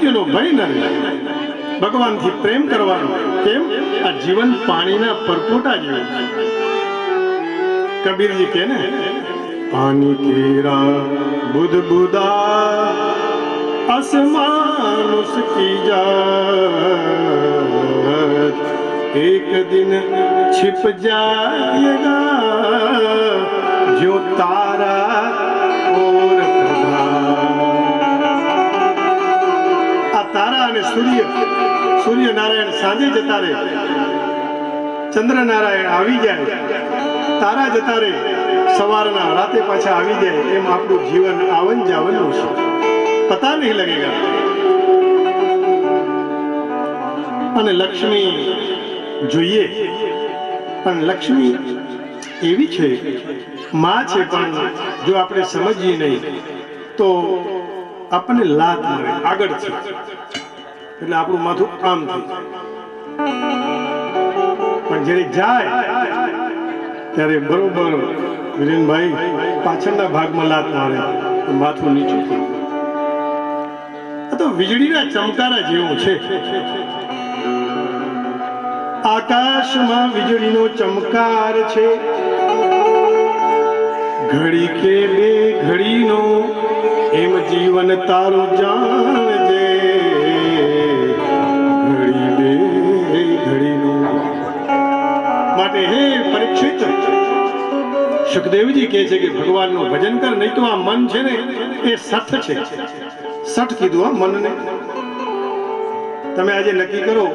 મૃત્યુનો ભય ન રહે, ભગવાનથી પ્રેમ કરવાનો. કેમ? આ જીવન પાણીના પરપોટા જેવું. કબીરજી કહે ને, પાણી કેરા બુધ બુદા आसमान उसकी जात, एक दिन छिप जाएगा जो तारा और प्रभात. આ તારા અને સૂર્ય નારાયણ સાંજે જતા રહે, ચંદ્ર નારાયણ આવી જાય, તારા જતા રહે, સવારના રાતે પાછા આવી જાય. એમ આપણું જીવન આવન જાવનનું છે, पता नहीं लगेगा. અને લક્ષ્મી જોઈએ, પણ લક્ષ્મી એવી છે, માં છે, પણ જો આપણે સમજીએ નહીં તો આપણને લાત મળે આગળ છે, એટલે આપણું માથું આમ થાય. પણ જ્યારે જાય ત્યારે બરોબર વિરેનભાઈ પાછળના ભાગમાં લાત મારે, માથું નીચું થાય. તો વીજળીના ચમકારા જેવું છે. આકાશમાં વીજળીનો ચમકાર છે, ઘડી કે બે ઘડીનો એમ જીવન તારું જાણજે, ઘડી બે ઘડીનો. માટે હે પરીક્ષિત, સુખદેવજી કહે છે કે ભગવાનનું ભજન કર, નહીં તો આ મન છે ને એ સઠ છે. સઠ કીધું હા મનને. તમે આજે નક્કી કરો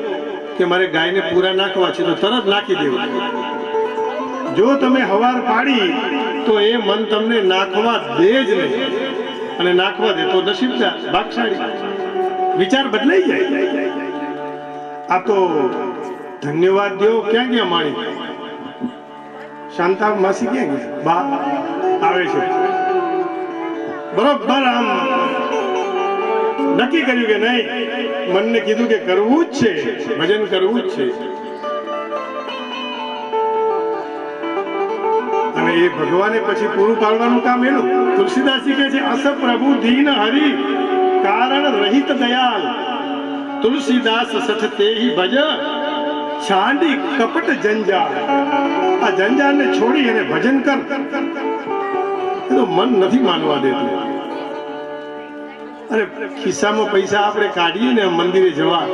કે મારે ગાયને પૂરા નાખવા છે તો તરત નાખી દેવું. જો તમે હવાર પાડી તો એ મન તમને નાખવા દે જ નહીં, અને નાખવા દે તો નસીબદાર ભાગશાળી, વિચાર બદલાઈ જાય. આ તો ધન્યવાદ દો. ક્યાં ગયા માણી? શાંતા માસી ક્યાં ગયા? બા આવે છે. બરોબર આમ નક્કી કર્યું કે નહીં, મનને કીધું કે કરવું જ છે, ભજન કરવું જ છે. અને એ ભગવાને પછી પૂરું પાડવાનું કામ એનું. તુલસીદાસજી કહે છે, અસ પ્રભુ દીન હરિ કારણ રહિત દયાલ, તુલસીદાસ સઠ તેહી ભજ છાંડી કપટ જંજાળ. આ જંજાળને છોડી અને ભજન કર. તો મન નથી માનવા દેતું. અરે ખિસ્સામાં પૈસા આપણે કાઢીએ ને મંદિરે જવા,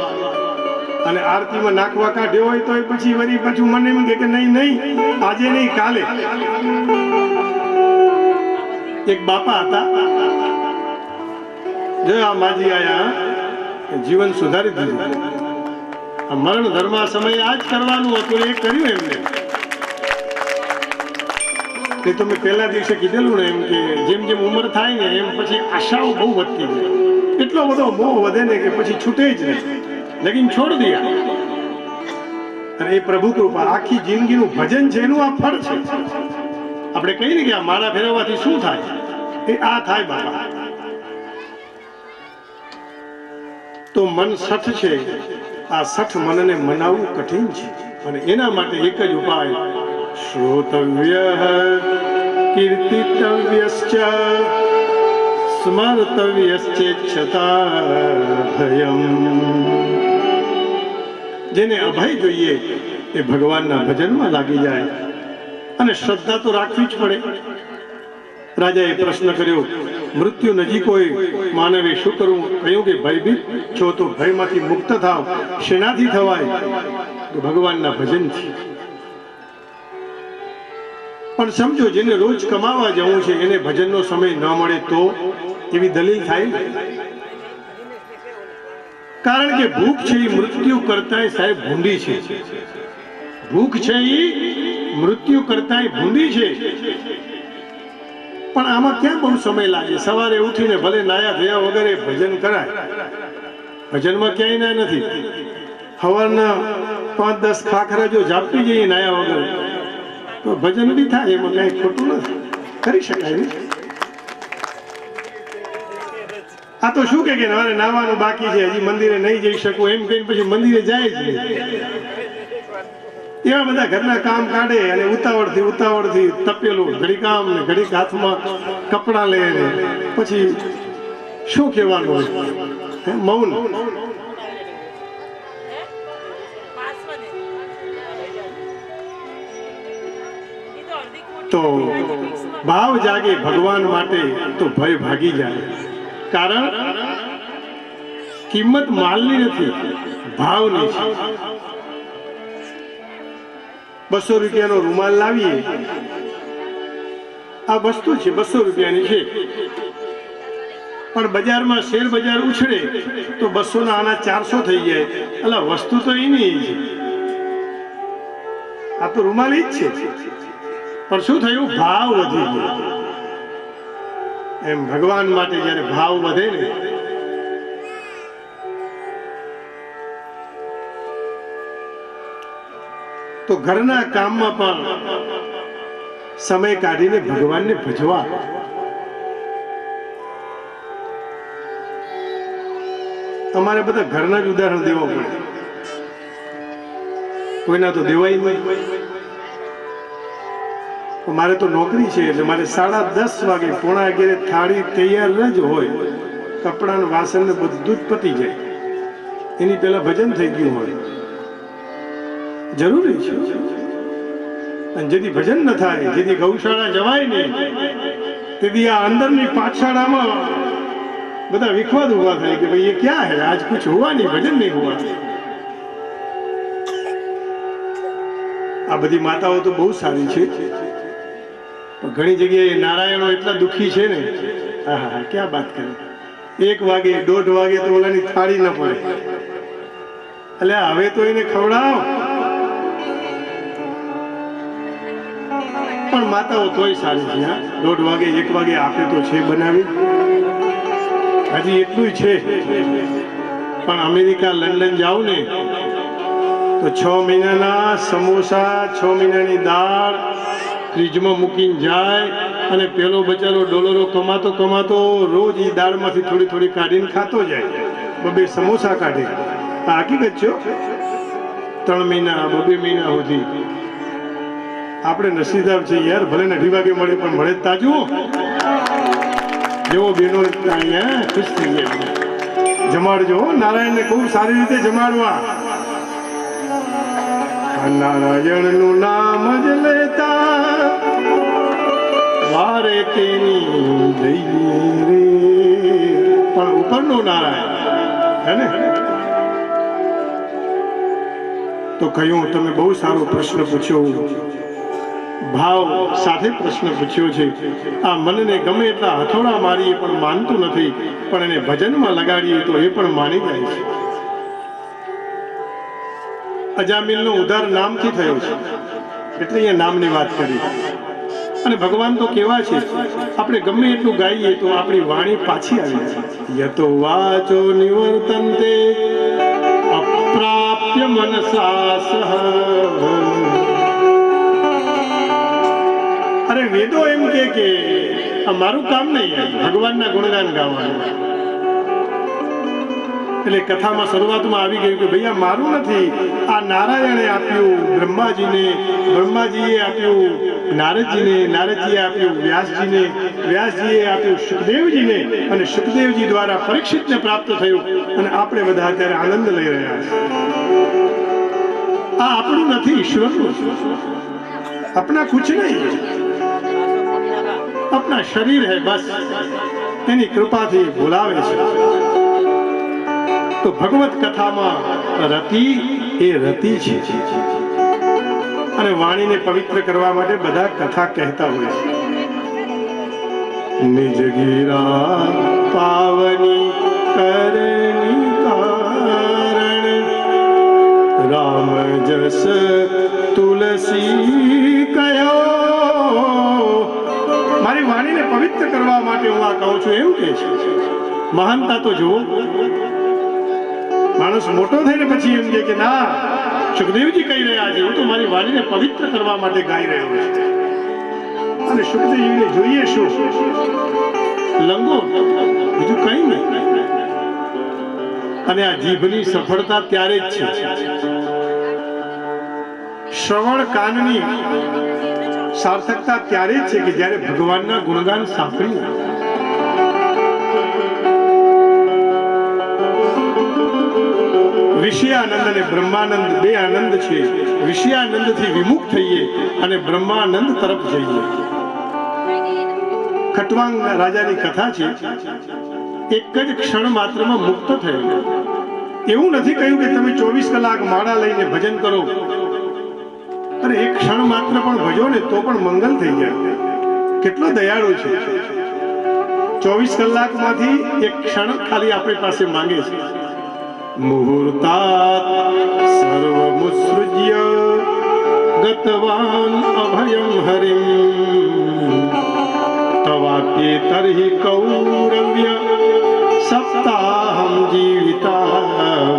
અને આરતીમાં નાખવા કાઢ્યો હોય તો પછી વળી પાછું મને એમ કે નહીં આજે નહીં કાલે. એક બાપા હતા, જો આ માજી આયા, જીવન સુધારી દીધું. આ મરણ ધર્મ સમયે આ જ કરવાનું હતું, એ કર્યું એમને. તે તો મેં પહેલા દિવસે કીધેલું ને એમ કે જેમ જેમ ઉંમર થાય ને એમ પછી આશાઓ બહુ વધતી જાય. એટલો બધો મોહ વધે ને કે પછી છૂટે જ નહીં, લેકિન છોડ દિયા. અને એ પ્રભુ કૃપા, આખી જિંદગીનું ભજન છે, એનું આ ફળ છે. આપણે કહીએ ને કે આ માળા ફેરવવાથી શું થાય, એ આ થાય બાબા. તો મન સઠ છે, આ સઠ મનને મનાવવું કઠિન છે, અને એના માટે એક જ ઉપાય, શ્રોતવ્ય કીર્તિતવ્યશ્ચ સ્મર્તવ્યશ્ચેચ્છતાભયમ. જેને અભય જોઈએ એ ભગવાનના ભજનમાં લાગી જાય, અને શ્રદ્ધા તો રાખવી જ પડે. રાજાએ પ્રશ્ન કર્યો, મૃત્યુ નજીક હોય માનવે શું કરવું? કહ્યું કે ભયભીત છો તો ભયમાંથી મુક્ત થાવ. શેનાથી થવાય? તો ભગવાનના ભજનથી. પણ સમજો, જેને રોજ કમાવા જવું છે એને ભજનનો સમય ન મળે તો એવી દલીલ થાય. કારણ કે ભૂખ છે એ મૃત્યુ કરતા સાહેબ ભૂંડી છે. ભૂખ છે એ મૃત્યુ કરતા ભૂંડી છે. પણ આમાં ક્યાં બહુ સમય લાગે? સવારે ઉઠીને ભલે નાયા ધોયા વગર ભજન કરાય, ભજનમાં ક્યાંય ના નથી. સવારના 5-10 ખાખરા જો ઝાપટી જઈએ નાયા વગર તો ભજન બી થાય, એમાં કઈ ખોટું નથી, કરી શકાય ને. આ તો શું કે મારે નાવાનું બાકી છે, હજી મંદિરે નહીં જઈ શકું એમ કહીને પછી મંદિરે જાય જ નહીં. એવા બધા ઘરના કામ કાઢે અને ઉતાવળથી તપેલું ઘડી કામ ને ઘડીક હાથમાં કપડા લે ને પછી શું કહેવાનું હોય. મૌન. તો ભાવ જાગે ભગવાન માટે તો ભય ભાગી જાય. કારણ કિંમત માલની નથી, ભાવની છે. 200 રૂપિયાનો રૂમાલ લાવીએ, આ વસ્તુ છે 200 રૂપિયાની છે, પણ બજારમાં શેર બજાર ઉછળે તો 200 ના આના 400 થઈ જાય. એટલે વસ્તુ તો એની છે, આ તો રૂમાલ જ છે, પણ શું થયું? ભાવ વધી ગયો. એમ ભગવાન માટે જયારે ભાવ વધે ને તો ઘરના કામમાં પણ સમય કાઢીને ભગવાનને ભજવા. અમારે બધા ઘરના જ ઉદાહરણ દેવા પડે, કોઈના તો દેવાય નહીં. મારે તો નોકરી છે એટલે મારે 10:30 વાગે 11:30 થાળી તૈયાર જ હોય, કપડાં વાસણ ને બધું જ પતી જાય. એની પહેલા ભજન થઈ ગયું હોય, જરૂરી છે. અને જેથી ભજન ન થાય, જેથી ગૌશાળા જવાય નહીં, તેથી આ અંદરની પાઠશાળામાં બધા વિખવાદ ઉભા થાય કે ભાઈ એ ક્યાં હે, આજ કુછ હુआ नहीं, ભજન नहीं हुआ. આ બધી માતાઓ તો બહુ સારી છે, ઘણી જગ્યાએ નારાયણો એટલા દુઃખી છે ને, હા ક્યાં વાત કરે. 1 વાગે 1:30 વાગે તો ઓલાની થાળી ન પડે. એટલે હવે તો એને ખવડાવ. પણ માતાઓ તોય સારી છે. 1:30 વાગે 1 વાગે આપે તો છે બનાવી, હજી એટલું છે. પણ અમેરિકા લંડન જાવ ને તો 6 મહિનાના સમોસા, 6 મહિનાની દાળ ફ્રીજમાં મૂકીને જાય, અને પેલો બચારો ડોલરો કમાતો કમાતો રોજ એ દાળમાંથી થોડી થોડી કાઢીને ખાતો જાય. 2 સમોસા કાઢે. આ હકીકત છે. 3 મહિના 2 મહિના સુધી આપણે નસીબદાર છે યાર. ભલે ને 2 વાગે મળે પણ મળે તાજું. જેવો બેનો અહીંયા ખુશ થઈ ગયા. જમાડજો નારાયણને ખૂબ સારી રીતે જમાડવા. નારાયણ નું નામ જ લેતા વારે તેની જઈએ રે. પણ ઉપરનો નારાયણ હે ને. તો કહ્યું તમે બહુ સારો પ્રશ્ન પૂછ્યો, ભાવ સાથે પ્રશ્ન પૂછ્યો છે. આ મનને ગમે એટલા હથોડા મારીએ પણ માનતું નથી, પણ એને ભજનમાં લગાડીએ તો એ પણ માની જાય છે. અજામિલનો ઉદ્ધાર નામથી થયો છે, એટલે અહીંયા નામની વાત કરી. અને ભગવાન તો કેવા છે, આપણે ગમે એટલું ગાઈએ તો આપણી વાણી પાછી આવી છે. યતો વાચો નિવર્તન્તે અપ્રાપ્ય મનસા સહ. અરે વેદો એમ કે આ મારું કામ નહીં, ભગવાનના ગુણગાન ગાવાનું. એટલે કથામાં શરૂઆતમાં આવી ગયું કે ભાઈ આ મારું નથી, આ નારાયણે આપ્યું બ્રહ્માજીને, બ્રહ્માજીએ આપ્યું નારદજીને, નારદજીએ આપ્યું વ્યાસજીને, વ્યાસજીએ આપ્યું સુખદેવજીને, અને સુખદેવજી દ્વારા પરીક્ષિતને પ્રાપ્ત થયું. અને આપણે બધા અત્યારે આનંદ લઈ રહ્યા છીએ. આ આપણું નથી, ઈશ્વરનું. अपना कुछ नहीं, अपना शरीर है बस, એની કૃપાથી બોલાવે છે. તો ભગવત કથામાં રતિ એ રતિ છે, અને વાણીને પવિત્ર કરવા માટે બધા કથા કહેતા હોય છે. નિજ ગીરા પાવની કરણી કારણ, રામ જસ તુલસી કયો. મારી વાણીને પવિત્ર કરવા માટે હું આ કહું છું, એવું કે છે. મહાનતા તો જુઓ, માણસ મોટો થઈને પછી એમ કે ના, સુખદેવજી કહી રહ્યા છે, હું તો મારી વાણીને પવિત્ર કરવા માટે ગાઈ રહ્યો છું. અને સુખદેવજીને જોઈએ શું? લંગો, બીજું કઈ નહીં. અને આ જીભની સફળતા ત્યારે જ છે, શ્રવણ કાનની સાર્થકતા ત્યારે જ છે કે જ્યારે ભગવાનના ગુણગાન સાંભળી. વિષયાનંદ અને બ્રહ્માનંદ બે આનંદ છે. વિષયાનંદથી વિમુખ થઈએ અને બ્રહ્માનંદ તરફ જઈએ. ખટવાંગ રાજાની કથા છે. એક જ ક્ષણ માત્રમાં મુક્ત થયેલો. એવું નથી કહ્યું કે તમે 24 કલાક માળા લઈને ભજન કરો. અરે એક ક્ષણ માત્ર પણ ભજો ને તો પણ મંગલ થઈ જાય. કેટલો દયાળુ છે. 24 કલાકમાંથી એક ક્ષણ ખાલી આપણી પાસે માંગે છે. મુહૂર્તાત સર્વમુસૃજ્ય ગતવાન અભયમ હરિમ તવાપ્યે તર્હિ કૌરવ્ય સપ્તાહમ જીવિતાવધિ.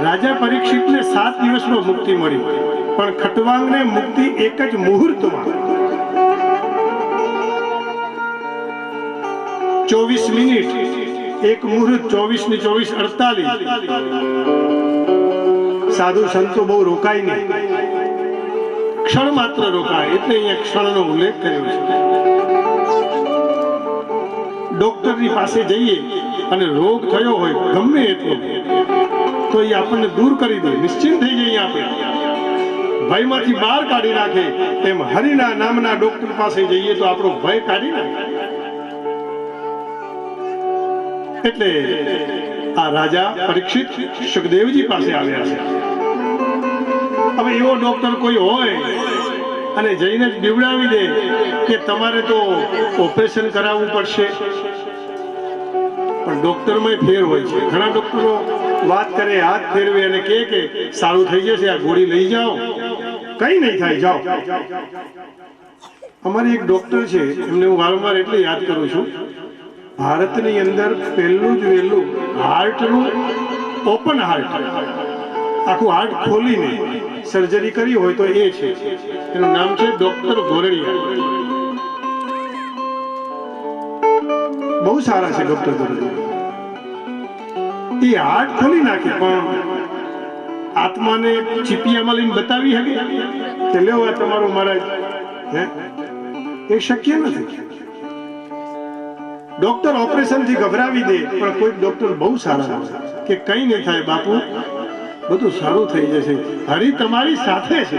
રાજા પરીક્ષિતને 7 દિવસમાં મુક્તિ મળી, પણ ખટવાંગને મુક્તિ એક જ મુહૂર્તમાં 24 મિનિટ, એક મુહૂર્ત 24 ને 24 48. સાધુ સંતો બહુ રોકાય નહીં, ક્ષણ માત્ર રોકાય, એટલે અહીંયા ક્ષણનો ઉલ્લેખ કર્યો છે. ડોક્ટરની પાસે જઈએ અને રોગ થયો હોય ગમે એટલો, તો એ આપણને દૂર કરી દે, નિશ્ચિંત થઈ જઈએ. આપણે ભયમાંથી બહાર કાઢી નાખે. એમ હરિના નામના ડોક્ટર પાસે જઈએ તો આપણો ભય કાઢી નાખે. એટલે આ રાજા પરીક્ષિત સુખદેવજી પાસે આવ્યા છે. હવે એવો ડોક્ટર કોઈ હોય અને જઈને જ બીવડાવી દે કે તમારે તો ઓપરેશન કરાવવું પડશે, પણ ડોક્ટરમાં ફેર હોય છે. ઘણા ડોક્ટરો વાત કરે, હાથ ફેરવે અને કહે કે સારું થઈ જશે, આ ગોળી લઈ જાઓ, કઈ નહીં થાય, જાઓ. અમારી એક ડોક્ટર છે, એમને હું વારંવાર એટલે યાદ કરું છું. ભારતની અંદર પહેલું જ વહેલું હાર્ટનું ઓપન હાર્ટ, આખું હાર્ટ ખોલીને સર્જરી કરી હોય તો એ છે. એનું નામ છે ડોક્ટર ગોરડિયા. બહુ સારા છે ડોક્ટર ગોરડિયા. એ હાર્ટ ખોલી નાખે, પણ આત્માને ચીપિયામાં લઈને બતાવી શકે કે લેવો આ તમારું મહારાજ, એ શક્ય નથી. ડોક્ટર ઓપરેશન થી ગભરાવી દે, પણ કોઈ ડોક્ટર બહુ સારા કે કઈ નહીં થાય બાપુ, બધું સારું થઈ જશે, હરી તમારી સાથે છે,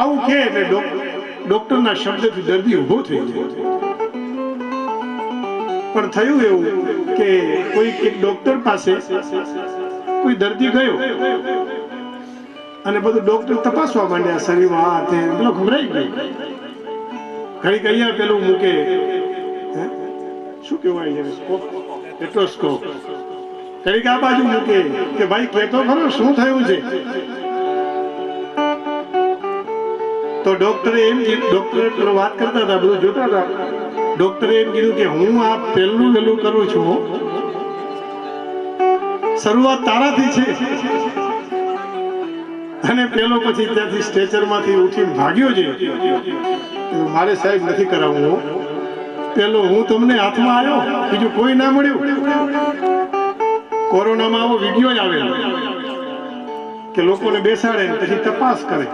આવું કે એટલે ડોક્ટરના શબ્દથી દર્દી ઉભો થઈ જાય. પણ થયું એવું કે કોઈ એક ડોક્ટર પાસે કોઈ દર્દી ગયો અને બધું ડોક્ટર તપાસવા માંડ્યા, શરીરમાં આ તે, પેલો ગભરાઈ ગયો. ઘડીક અહીંયા પેલું મૂકે, શું કહેવાય, સ્ટેથોસ્કોપ, ઘડીક આ બાજુ મૂકે કે ભાઈ કહેતો ખરો શું થયું છે. તો ડોક્ટરે વાત કરતા હતા, બધું જોતા હતા. ડોક્ટરે એમ કીધું કે હું આ પહેલું વહેલું કરું છું, શરૂઆત તારાથી છે. અને પેલો પછી ત્યાંથી સ્ટ્રેચરમાંથી ઉઠીને ભાગ્યો છે. મારે સાહેબ નથી કરાવવું, પેલો હું તમને હાથમાં આવ્યો, બીજું કોઈ ના મળ્યું. કોરોનામાં આવો વિડીયો આવેલો કે લોકોને બેસાડે પછી તપાસ કરે,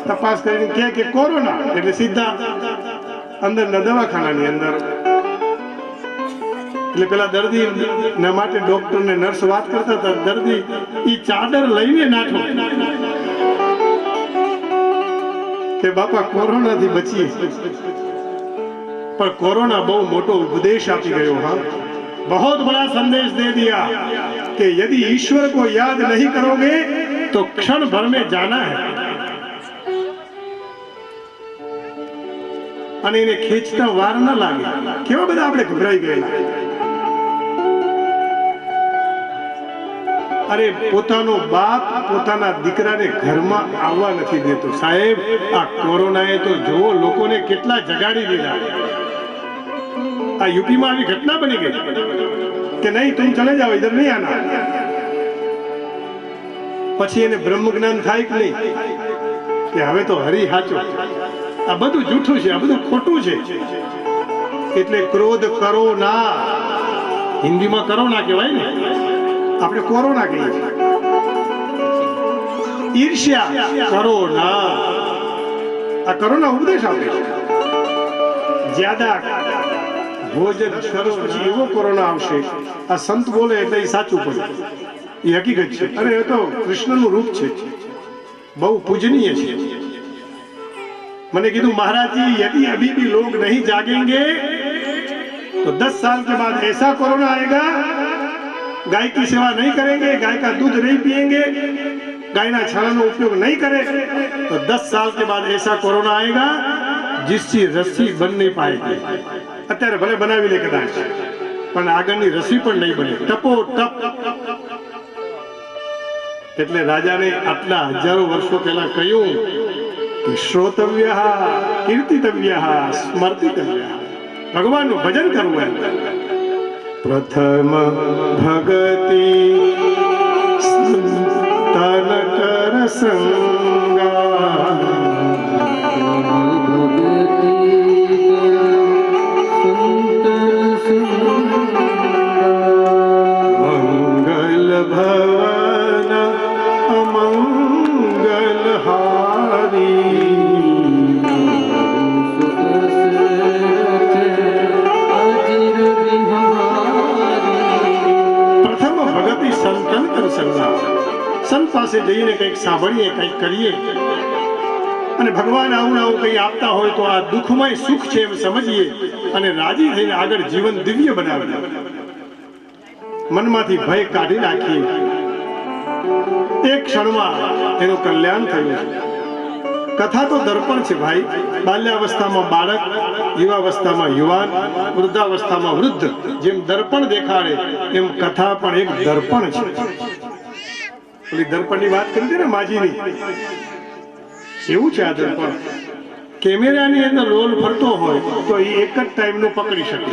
તપાસ કરીને કે કોરોના, એટલે સીધા અંદરના દવાખાનાની અંદર. એટલે પેલા દર્દી માટે ડોક્ટર ને નર્સ વાત કરતા હતા, દર્દી ઈ ચાદર લઈને નાખો કે બાપા કોરોના થી બચીએ. पर कोरोना बहुत मोटो उपदेश आपी गयो. हाँ, बहुत बड़ा संदेश दे दिया कि यदि ईश्वर को याद नहीं करोगे तो क्षण भर में जाना है. અને એને ખેંચતા વાર ન લાગે. કેવા બધા આપણે ગભરાઈ ગયેલા. અરે પોતાનો બાપ પોતાના દીકરાને ઘરમાં આવવા નથી દેતો. સાહેબ, આ કોરોનાએ તો જો લોકોને કેટલા જગાડી દીધા. આ यूपी में આવી ઘટના બની ગઈ કે નહીં तुम चले जाओ, इधर नहीं आना. પછી એને બ્રહ્મ જ્ઞાન થાય કે નહીં કે હવે તો હરી હાચો, આ બધું જૂઠું છે, આ બધું ખોટું છે. એટલે ક્રોધ કરો ના, હિન્દીમાં કરો ના કહેવાય ને, આપણે કોરોના કહીએ. ઈર્ષ્યા કરો ના, આ કોરોના ઉપદેશ આપે. જ્યાદા ભોજન કરો એવો કોરોના આવશે. આ સંત બોલે એટલે એ સાચું પડે. એ હકીકત છે. અરે એ તો કૃષ્ણનું રૂપ છે, બહુ પૂજનીય છે. मैंने कीधु महाराज जी यदि अभी भी लोग नहीं जागेंगे तो 10 साल के बाद ऐसा कोरोना आएगा, गाय की सेवा नहीं करेंगे, गाय का दूध नहीं पिएंगे, गायना छाला उपयोग नहीं करे तो 10 साल के बाद ऐसा कोरोना आएगा जिसकी रस्सी बन नहीं पाएगी. અત્યારે ભલે બનાવી લે કદાચ, પણ આગળની રસી પણ નહીં બને. ટપો ટપ. એટલે રાજાને આટલા હજારો વર્ષો પહેલા કહ્યું કે શ્રોતવ્ય કીર્તિતવ્ય સ્મર્તિતવ્ય, ભગવાનનું ભજન કરવું. પ્રથમ ભગતિ સંતન કર સંગા, મંગલ ભવન અમંગલ હારી. પ્રથમ ભગતિ સંતન કર સંગા. સંત પાસે જઈને કંઈક સાંભળીએ, કંઈક કરીએ, અને ભગવાન આવું આવું કંઈ આપતા હોય તો આ દુઃખમય સુખ છે એમ સમજીએ અને રાજી થઈને આગળ જીવન દિવ્ય બનાવીએ. મનમાંથી ભય કાઢી નાખીએ, એક ક્ષણમાં એનું કલ્યાણ થયું. કથા તો દર્પણ છે ભાઈ. બાલ્યાવસ્થામાં બાળક, યુવાવસ્થામાં યુવાન, વૃદ્ધાવસ્થામાં વૃદ્ધ. જેમ દર્પણ દેખાડે એમ કથા પણ એક દર્પણ છે. પેલી દર્પણની વાત કરી હતી ને માજીની, એવું છે આ દર્પણ. કેમેરાની અંદર રોલ ફરતો હોય તો એ એક જ ટાઈમનું પકડી શકે.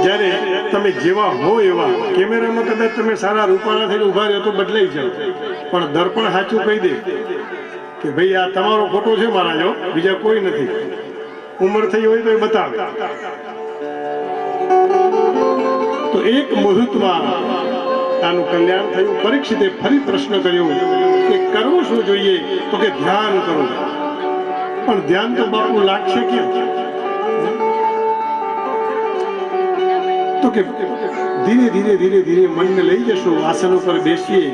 જ્યારે તમે જેવા હો એવા કેમેરામાં કદાચ તમે સારા રૂપાળા થઈને ઉભા રહ્યો તો બદલાઈ જાવ, પણ દર્પણ સાચું કહી દે કે ભાઈ આ તમારો ફોટો છે મારા જો, બીજા કોઈ નથી. ઉંમર થઈ હોય તો એ બતાવે. તો એક મુહૂર્તમાં આનું કલ્યાણ થયું. પરીક્ષિતે ફરી પ્રશ્ન કર્યો કે કરવું શું જોઈએ? તો કે ધ્યાન કરો. પણ ધ્યાન તો બાપુ લાગશે કેમ? તો કે ધીરે ધીરે ધીરે ધીરે મનને લઈ જશો, આસન ઉપર બેસીએ,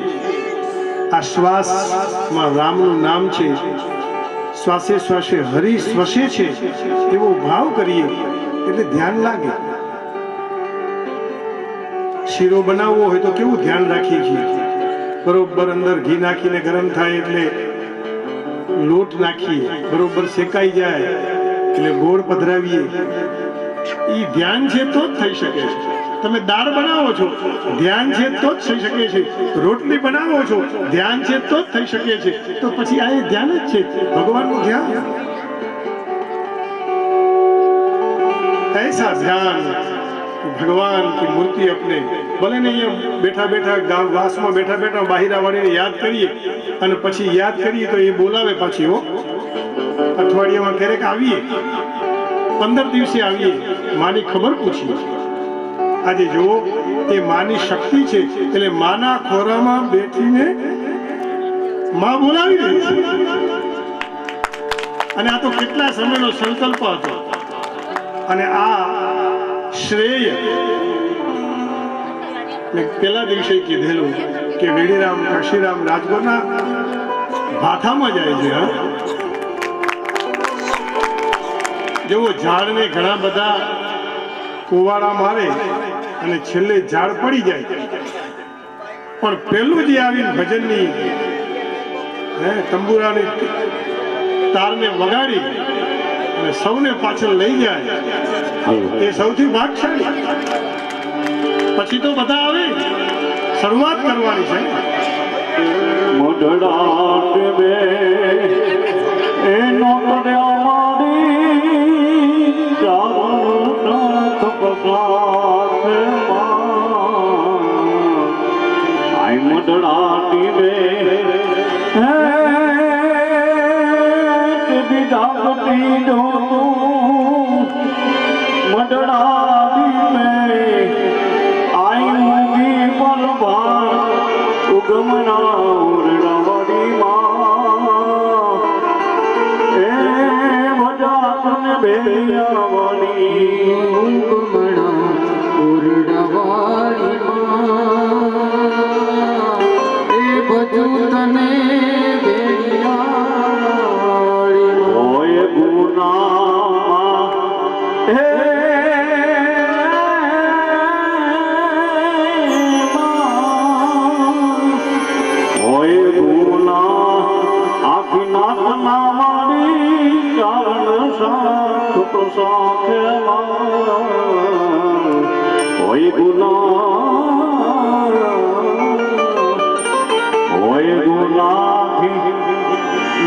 આ શ્વાસમાં રામનું નામ છે, શ્વાસે શ્વાસે હરિ શ્વસે છે એવો ભાવ કરીએ એટલે ધ્યાન લાગે. શીરો બનાવવો હોય તો કેવું ધ્યાન રાખીએ છીએ? બરોબર અંદર ઘી નાખીને ગરમ થાય એટલે લોટ નાખીએ, બરોબર શેકાઈ જાય એટલે ગોળ પધરાવીએ. એ ધ્યાન છે તો જ થઈ શકે છે. તમે દાળ બનાવો છો, ધ્યાન છે તો જ થઈ શકે છે. રોટલી બનાવો છો, ધ્યાન છે તો જ થઈ શકે છે. તો પછી આ ધ્યાન જ છે, ભગવાનનું ધ્યાન. ऐसा ध्यान भगवान की मूर्ति अपने भले ने बैठा बैठा गांव वास में बैठा बैठा बाहिरा वाળી યાદ કરીએ અને પછી યાદ કરીએ તો એ બોલાવે પાછી. હો, અઠવાડિયામાં ક્યારેક આવીએ, 15 દિવસે આવીએ, માની ખબર પૂછીએ. આજે જુઓ એ માની શક્તિ છે એટલે માના ખોરામાં બેઠીને માં બોલાવી રહી છે. અને આ તો કેટલા સમયનો સંકલ્પ હતો. અને આ શ્રેય મેં પેલા દિવસે કીધેલું કે વેડીરામ કાશીરામ રાજગોરના ભાથામાં જાય છે. જેવો ઝાડને ઘણા બધા કુવાડા મારે અને છેલ્લે ઝાડ પડી જાય, પણ પેલું જે આવીને ભજનની તંબુરાની તારને વગાડી અને સૌને પાછળ લઈ જાય એ સૌથી ભાગશાળી. પછી તો બધા આવે, શરૂઆત કરવાની છે. મોઢડા બે એનો મારી ચારણ આઈ મોઢડા બે જાગતી જો મડડા મેં આઈ મૂંગી પલવા ઉગમના ઉરડાવડી માં એ ભજાતન બેયાવણી ઉગમના ઉરડાવડી માં હે હોય ગુના આખી નાથ ના મારી ચારણ સાથ પ્રસાખે હોય ગુના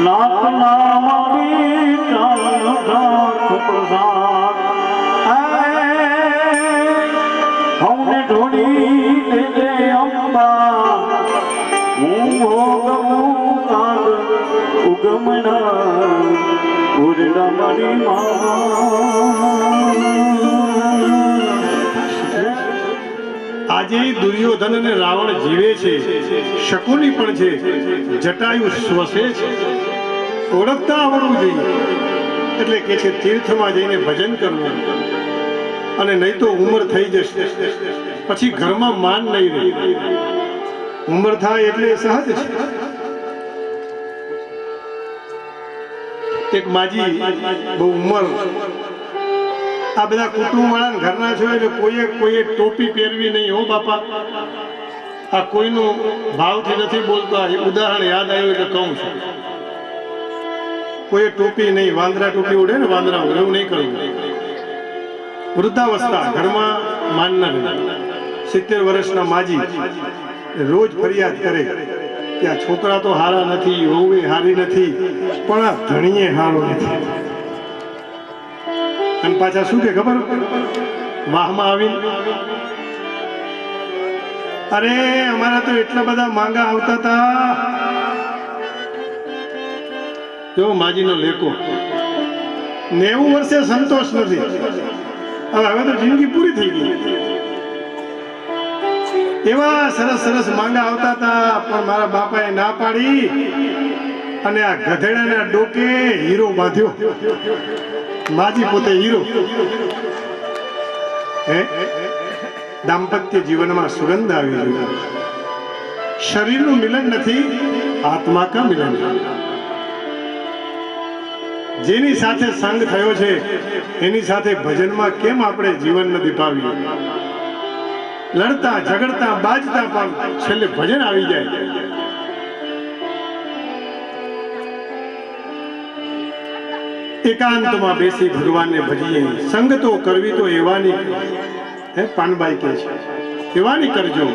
નાથ ના મારી ચારણ સાથ પ્રસાખ હમને ઢોળી દેજે અંબા હું ભોગવું કાંડ ઉગમના ઉરડા મારી આજે દુર્યોધન અને રાવણ જીવે છે, શકુની પણ છે, જટાયુ શ્વસે છે. ઓળખતા આવડવું જોઈએ. એટલે કે છે તીર્થમાં જઈને ભજન કરવું, અને નહીં તો ઉંમર થઈ જશે પછી ઘરમાં માન નહીં રહે. ઉંમર થાય એટલે સહજ છે. એક માજી બહુ ઉંમર, આ બધા કુટુંબ વાળા ઘરના છો એટલે કોઈએ ટોપી પહેરવી નહીં. હો બાપા, આ કોઈનું ભાવથી નથી બોલતા. ઉદાહરણ યાદ આવ્યું એટલે કહું છું. કોઈ ટોપી નહીં, વાંદરા ટોપી ઉડે ને, વાંદરા ઉડે, એવું નહીં કરવું. વૃદ્ધાવસ્થા ઘરમાં માન ના રહે. 70 વર્ષના માજી રોજ ફરિયાદ કરે કે આ છોકરા તો હારા નથી, વહુ હારી નથી, પણ આ ધણીએ હારો નથી. અને પાછા શું કે ખબર, વાહમાં આવીને અરે અમારા તો એટલા બધા માંગા આવતા હતા. જો માજીનો લેકો 90 વર્ષે સંતોષ નથી. હવે તો જિંદગી પૂરી થઈ ગઈ. એવા સરસ સરસ માંગા આવતા હતા, પણ મારા બાપાએ ના પાડી અને આ ગધેડાના ડોકે હીરો બાંધ્યો. માજી પોતે હીરો. દાંપત્ય જીવનમાં સુગંધ આવી જોઈએ. શરીરનું મિલન નથી, આત્મા કા મિલન. જેની સાથે સંગ થયો છે એની સાથે ભજનમાં કેમ આપણે જીવન નથી પાવીએ? લડતા ઝઘડતા બાજતા પણ છેલ્લે ભજન આવી જાય. એકાંતમાં બેસી ભગવાનને ભજીએ. સંગ તો કરવી તો એવાની, હે પાનબાઈ કે છે, એવાની કરજો.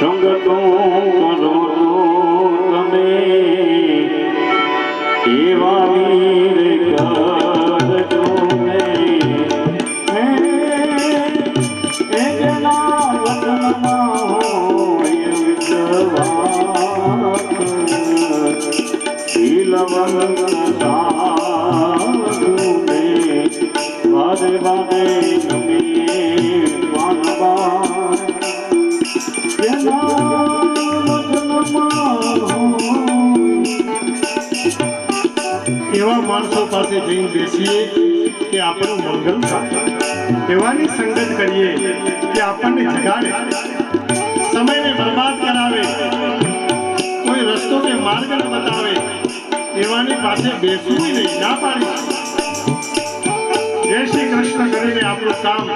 સંગ તો કરો તમે એવાની કરજો ને. એના વતનમાં હોય વિશ્વાસ, શીલવંત સાધુને વાદે વાદે ગમીએ વાનવા. એવા માણસો પાસે જઈને બેસીએ કે આપણું મંગલ થાય. એવાની સંગત કરીએ કે આપણને જગાડે, સમયને બરબાદ કરાવે, કોઈ રસ્તો કે માર્ગ ન બતાવે. એવાની પાસે બેસવું નહીં, ના પાડી. જય શ્રી કૃષ્ણ કરીને આપણું કામ.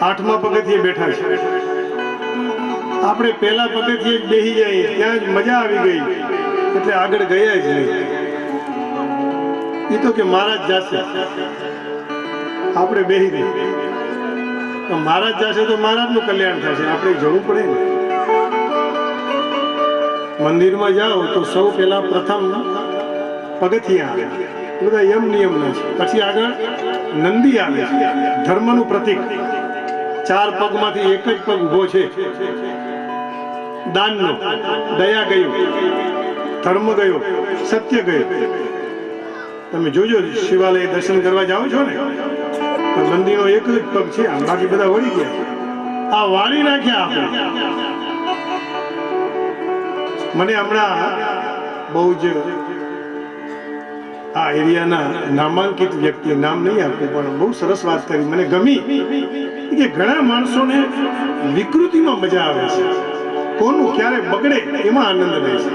8મા પગથિયે બેઠા છે. આપણે પહેલા પગથિયે જ બેસી જાય ત્યાં જ મજા આવી ગઈ એટલે આગળ ગયા જ નહીં. એ તો કે મહારાજ જાશે, આપણે બેસી ગઈ. તો મહારાજ જાશે તો મહારાજનું કલ્યાણ થશે, આપણે જવું પડે ને. મંદિરમાં જાઓ તો સૌ પહેલા પ્રથમ પગથિયા આવે, બધા યમ નિયમના છે. પછી આગળ નંદી આવે છે, ધર્મનું પ્રતીક. 4 પગમાંથી એક જ પગ ઊભો છે, દાનનો. દયા ગયો, ધર્મ ગયો, સત્ય ગયો. તમે જોજો શિવાલય દર્શન કરવા જાઓ છો ને, તો નંદીનો એક જ પગ છે, બાકી બધા વળી ગયા. આ વાળી નાખ્યા આપણે. મને હમણાં બહુ જ આ એરિયાના નામાંકિત વ્યક્તિ, નામ નહીં આપવું પણ બહુ સરસ વાત કરી, મને ગમી કે ઘણા માણસોને વિકૃતિમાં મજા આવે છે, કોનું ક્યારે બગડે એમાં આનંદ રહે છે.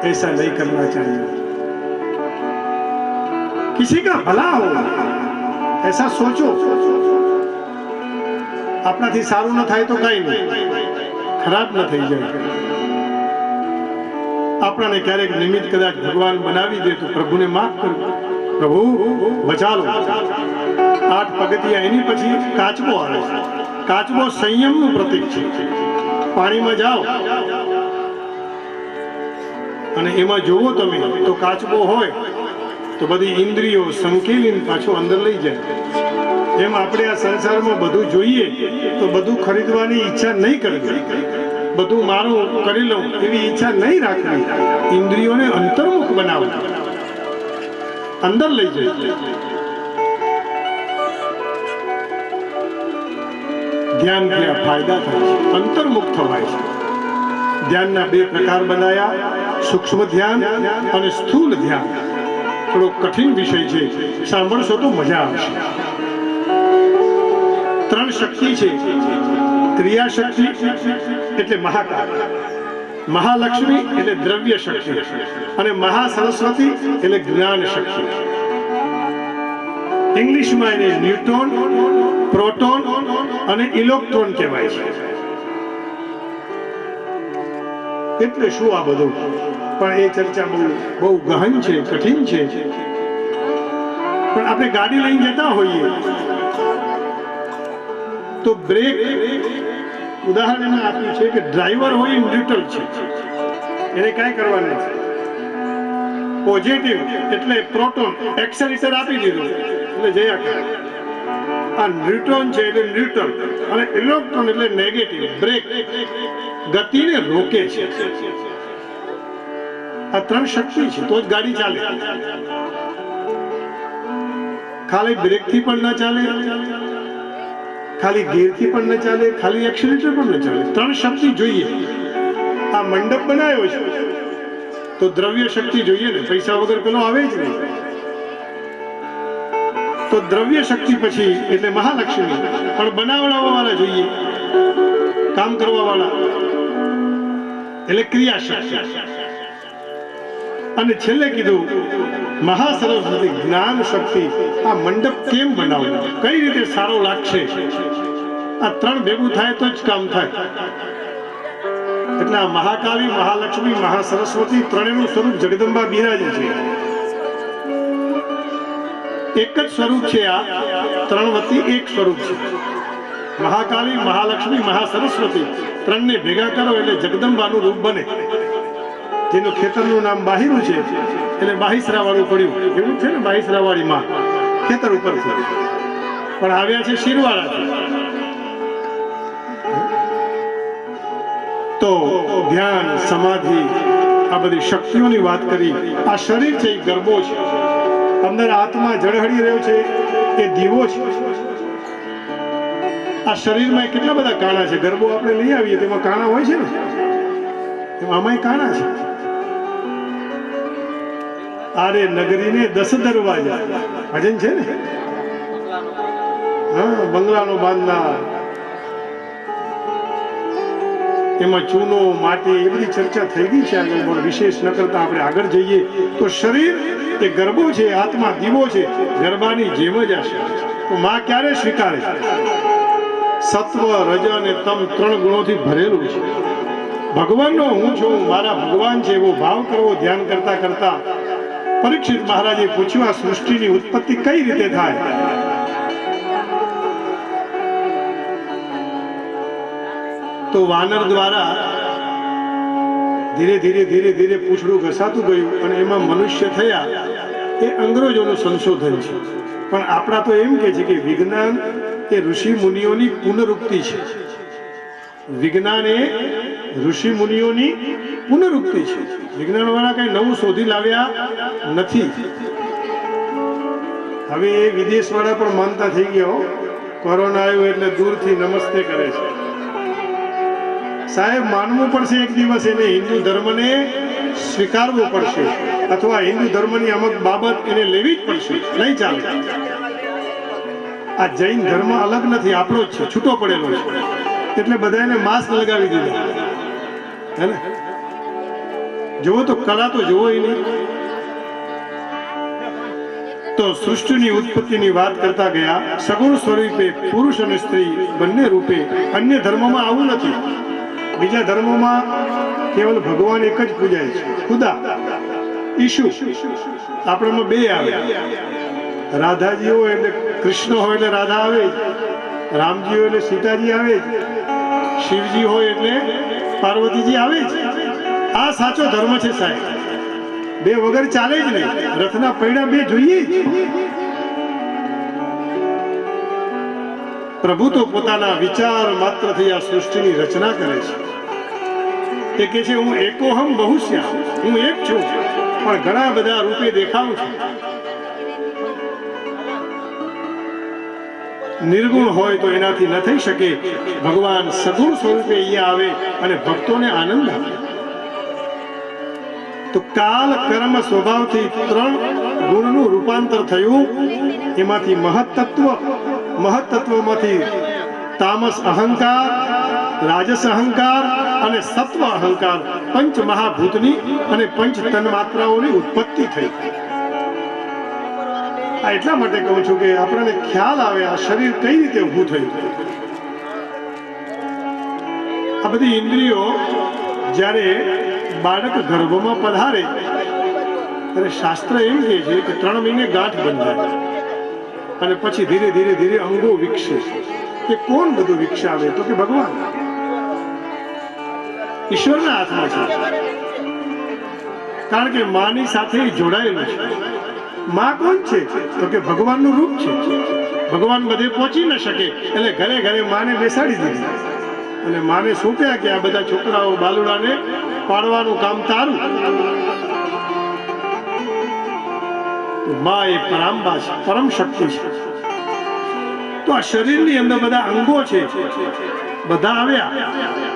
ऐसा नहीं करना चाहिए. किसी का भला हो ऐसा सोचो. આપણાથી સારું ન થાય તો કઈ નહીં, ખરાબ ન થઈ જાય. આપણાને ક્યારેક નિમિત્ત કદાચ ભગવાન બનાવી દે તો પ્રભુને માફ કરવું, પ્રભુ બચાલો. 8 પગથિયા, એની પછી કાચબો આવે છે. કાચબો સંયમનું પ્રતીક છે. પાણીમાં જાઓ અને એમાં જોવો તમે તો કાચબો હોય તો બધી ઇન્દ્રિયો સંકેલીને પાછો અંદર લઈ જાય. એમ આપણે આ સંસારમાં બધું જોઈએ તો બધું ખરીદવાની ઈચ્છા નહીં કરવી, બધું મારું કરી લઉં એવી ઈચ્છા નહીં રાખવી. ઇન્દ્રિયોને અંતર્મુખ બનાવવા, અંદર લઈ જાય. ધ્યાનથી આ ફાયદા થાય છે, અંતર્મુખ થવાય છે. ધ્યાનના 2 પ્રકાર બનાયા, સૂક્ષ્મ ધ્યાન અને સ્થૂલ ધ્યાન. થોડો કઠિન વિષય છે, સાંભળશો તો મજા આવશે. 3 શક્તિ છે. ક્રિયા શક્તિ એટલે મહાકાળ, મહાલક્ષ્મી એટલે દ્રવ્ય શક્તિ, અને મહાસરસ્વતી એટલે જ્ઞાન શક્તિ. ઇંગ્લિશમાં એને ન્યુટ્રોન, પ્રોટોન અને ઇલેક્ટ્રોન કહેવાય છે. એટલે શું આ બધું, પણ એ ચર્ચા બહુ ગહન છે, કઠિન છે. પણ આપણે ગાડી લઈને જતા હોઈએ તો બ્રેક ઉદાહરણ આપ્યું છે કે ડ્રાઈવર હોય ન્યુટ્રલ છે, એને કાંઈ કરવાનું નથી. પોઝિટિવ એટલે પ્રોટોન, એક્સેલેરેટર આપી દીધું એટલે જયા કરે. આ ન્યુટ્રોન છે એટલે ન્યુટ્રલ, અને ઇલેક્ટ્રોન એટલે નેગેટિવ, બ્રેક, ગતિને રોકે છે. આ 3 શક્તિ છે તો જ ગાડી ચાલે. ખાલી બ્રેકથી પણ ન ચાલે, ખાલી ગિયરથી પણ ન ચાલે, ખાલી એક્સિલેટર પણ ન ચાલે. 3 શક્તિ જોઈએ. આ મંડપ બનાવ્યો છે તો દ્રવ્ય શક્તિ જોઈએ ને, પૈસા વગર પેલો આવે જ નહીં. તો દ્રવ્ય શક્તિ પછી એટલે મહાલક્ષ્મી, પણ બનાવવા વાળા જોઈએ, કામ કરવા વાળા એટલે ક્રિયા શક્તિ. અને છેલ્લે કીધું મહાસરસ્વતી જ્ઞાન શક્તિ. આ મંડપ કેમ બનાવવો, કઈ રીતે સારો લાગશે, આ 3 ભેગું થાય તો જ કામ થાય. એટલે આ મહાકાળી, મહાલક્ષ્મી, મહાસરસ્વતી ત્રણેયનું સ્વરૂપ જગદંબા બિરાજે છે. એક જ સ્વરૂપ છે. આ 3 વતી એક સ્વરૂપ છે. મહાકાળી, મહાલક્ષ્મી, મહાસરસ્વતી 3ને ભેગા કરો એટલે જગદંબાનું રૂપ બને. જેનું ખેતરનું નામ બાહિરું છે એટલે બાહિસરા વાળું પડ્યું, એવું છે ને. બાહિસરા વાળી માં ખેતર ઉપરથી પણ આવ્યા છે શિરવાળાથી. તો ધ્યાન, સમાધિ, આ બધી શક્તિઓની વાત કરી. આ શરીર છે એ ગરબો છે, અંદર આત્મા ઝળહળી રહ્યો છે એ દીવો છે. આ શરીરમાં કેટલા બધા કાણા છે. ગરબો આપણે લઈ આવીએ તેમાં કાણા હોય છે ને, આમાંય કાણા છે. આરે નગરીને 10 દરવાજા ભજન છે ને. હા, બંગલાનો બાંધનાર, એમાં ચૂનો, માટી, એ બધી ચર્ચા થઈ ગઈ છે આગળ, પણ વિશેષ ન કરતા આપણે આગળ જઈએ તો શરીર એ ગરબો છે, આત્મા દીવો છે. ગરબાની જેમ જ આ શરીર છે. તો માં ક્યારે સ્વીકારે? સત્વ, રજ અને તમ 3 ગુણોથી ભરેલું છે. ભગવાનનો હું છું, મારા ભગવાન છે એવો ભાવ કરવો. ધ્યાન કરતા કરતા પરીક્ષિત મહારાજે પૂછ્યું, આ સૃષ્ટિની ઉત્પત્તિ કઈ રીતે થાય? તો વાનર દ્વારા ધીરે ધીરે ધીરે ધીરે પૂછડું ઘસાતું ગયું અને એમાં મનુષ્ય થયા. એ અંગ્રેજોનું સંશોધન છે. પણ આપણા તો એમ કે છે કે વિજ્ઞાન એ ઋષિ મુનિઓની પુનરુક્તિ છે. વિજ્ઞાન એ ઋષિ મુનિઓની પુનરુક્તિ છે. વિજ્ઞાન વાળા કઈ નવું શોધી લાવ્યા નથી. હવે એ વિદેશ વાળા પણ માનતા થઈ ગયા. કોરોના આવ્યો એટલે દૂરથી નમસ્તે કરે છે. સાહેબ, માનવું પડશે એક દિવસ એને હિન્દુ ધર્મને સ્વીકારવો પડશે, અથવા હિન્દુ ધર્મની અમુક બાબત એને લેવી જ પડશે. નહીં ચાલે. આ જૈન ધર્મ અલગ નથી, આપણો જ છે, છૂટો પડેલો છે. એટલે બધાને માસ્ક લગાવી દીધા. હે ને? જુઓ તો કળા તો જુઓ નહીં. તો સૃષ્ટિની ઉત્પત્તિની વાત કરતા ગયા. સગુણ સ્વરૂપે પુરુષ અને સ્ત્રી બંને રૂપે. અન્ય ધર્મમાં આવું નથી. બીજા ધર્મોમાં કેવલ ભગવાન એક જ પૂજાય છે, ખુદા, ઈશુ. આપણામાં 2 આવે. રાધાજી હોય એટલે કૃષ્ણ હોય એટલે રાધા આવે જ, રામજી હોય એટલે સીતાજી આવે જ, શિવજી હોય એટલે પાર્વતીજી આવે જ. આ સાચો ધર્મ છે સાહેબ. 2 વગર ચાલે જ નહીં. રથના પૈડા 2 જોઈએ જ. પ્રભુ તો પોતાના વિચાર માત્રથી આ સૃષ્ટિની રચના કરે છે. એ કહે છે, હું એકોહમ બહુશ્યામ, હું એક છું પણ ઘણા બધા રૂપે દેખાઉં છું. નિર્ગુણ હોય તો એનાથી ન થઈ શકે. ભગવાન સગુણ સ્વરૂપે અહીંયા આવે અને ભક્તોને આનંદ આપે. તો કાલ, કર્મ, સ્વભાવથી 3 ગુણનું રૂપાંતર થયું. એમાંથી મહત્તત્વમાંથી તામસ અહંકાર, રાજસ અહંકાર અને સત્વ અહંકાર, 5 મહાભૂતની અને 5 તન્માત્રાઓની ઉત્પત્તિ થઈ. આ એટલા માટે કહું છું કે આપણને ખ્યાલ આવે આ શરીર કઈ રીતે ઊભું થયું. આ બધી ઇન્દ્રિયો જ્યારે બાળક ગર્ભમાં પધારે ત્યારે શાસ્ત્ર એમ કહે છે કે 3 મહિને ગાંઠ બંધાય અને પછી ધીરે ધીરે ધીરે અંગો વિકસે. કે કોણ બધું વિકસાવે? તો કે ભગવાન, ઈશ્વરના હાથમાં છે. કારણ કે માની સાથે જોડાયેલું છે. માં કોણ છે? તો કે ભગવાનનું રૂપ છે. ભગવાન બધે પહોંચી ન શકે એટલે ઘરે ઘરે માને બેસાડી દીધી અને માને સોંપ્યા કે આ બધા છોકરાઓ બાલુડાને પાડવાનું કામ તારું. માં એ પરાંબા છે, પરમ શક્તિ છે. તો આ શરીરની અંદર બધા અંગો છે, બધા આવ્યા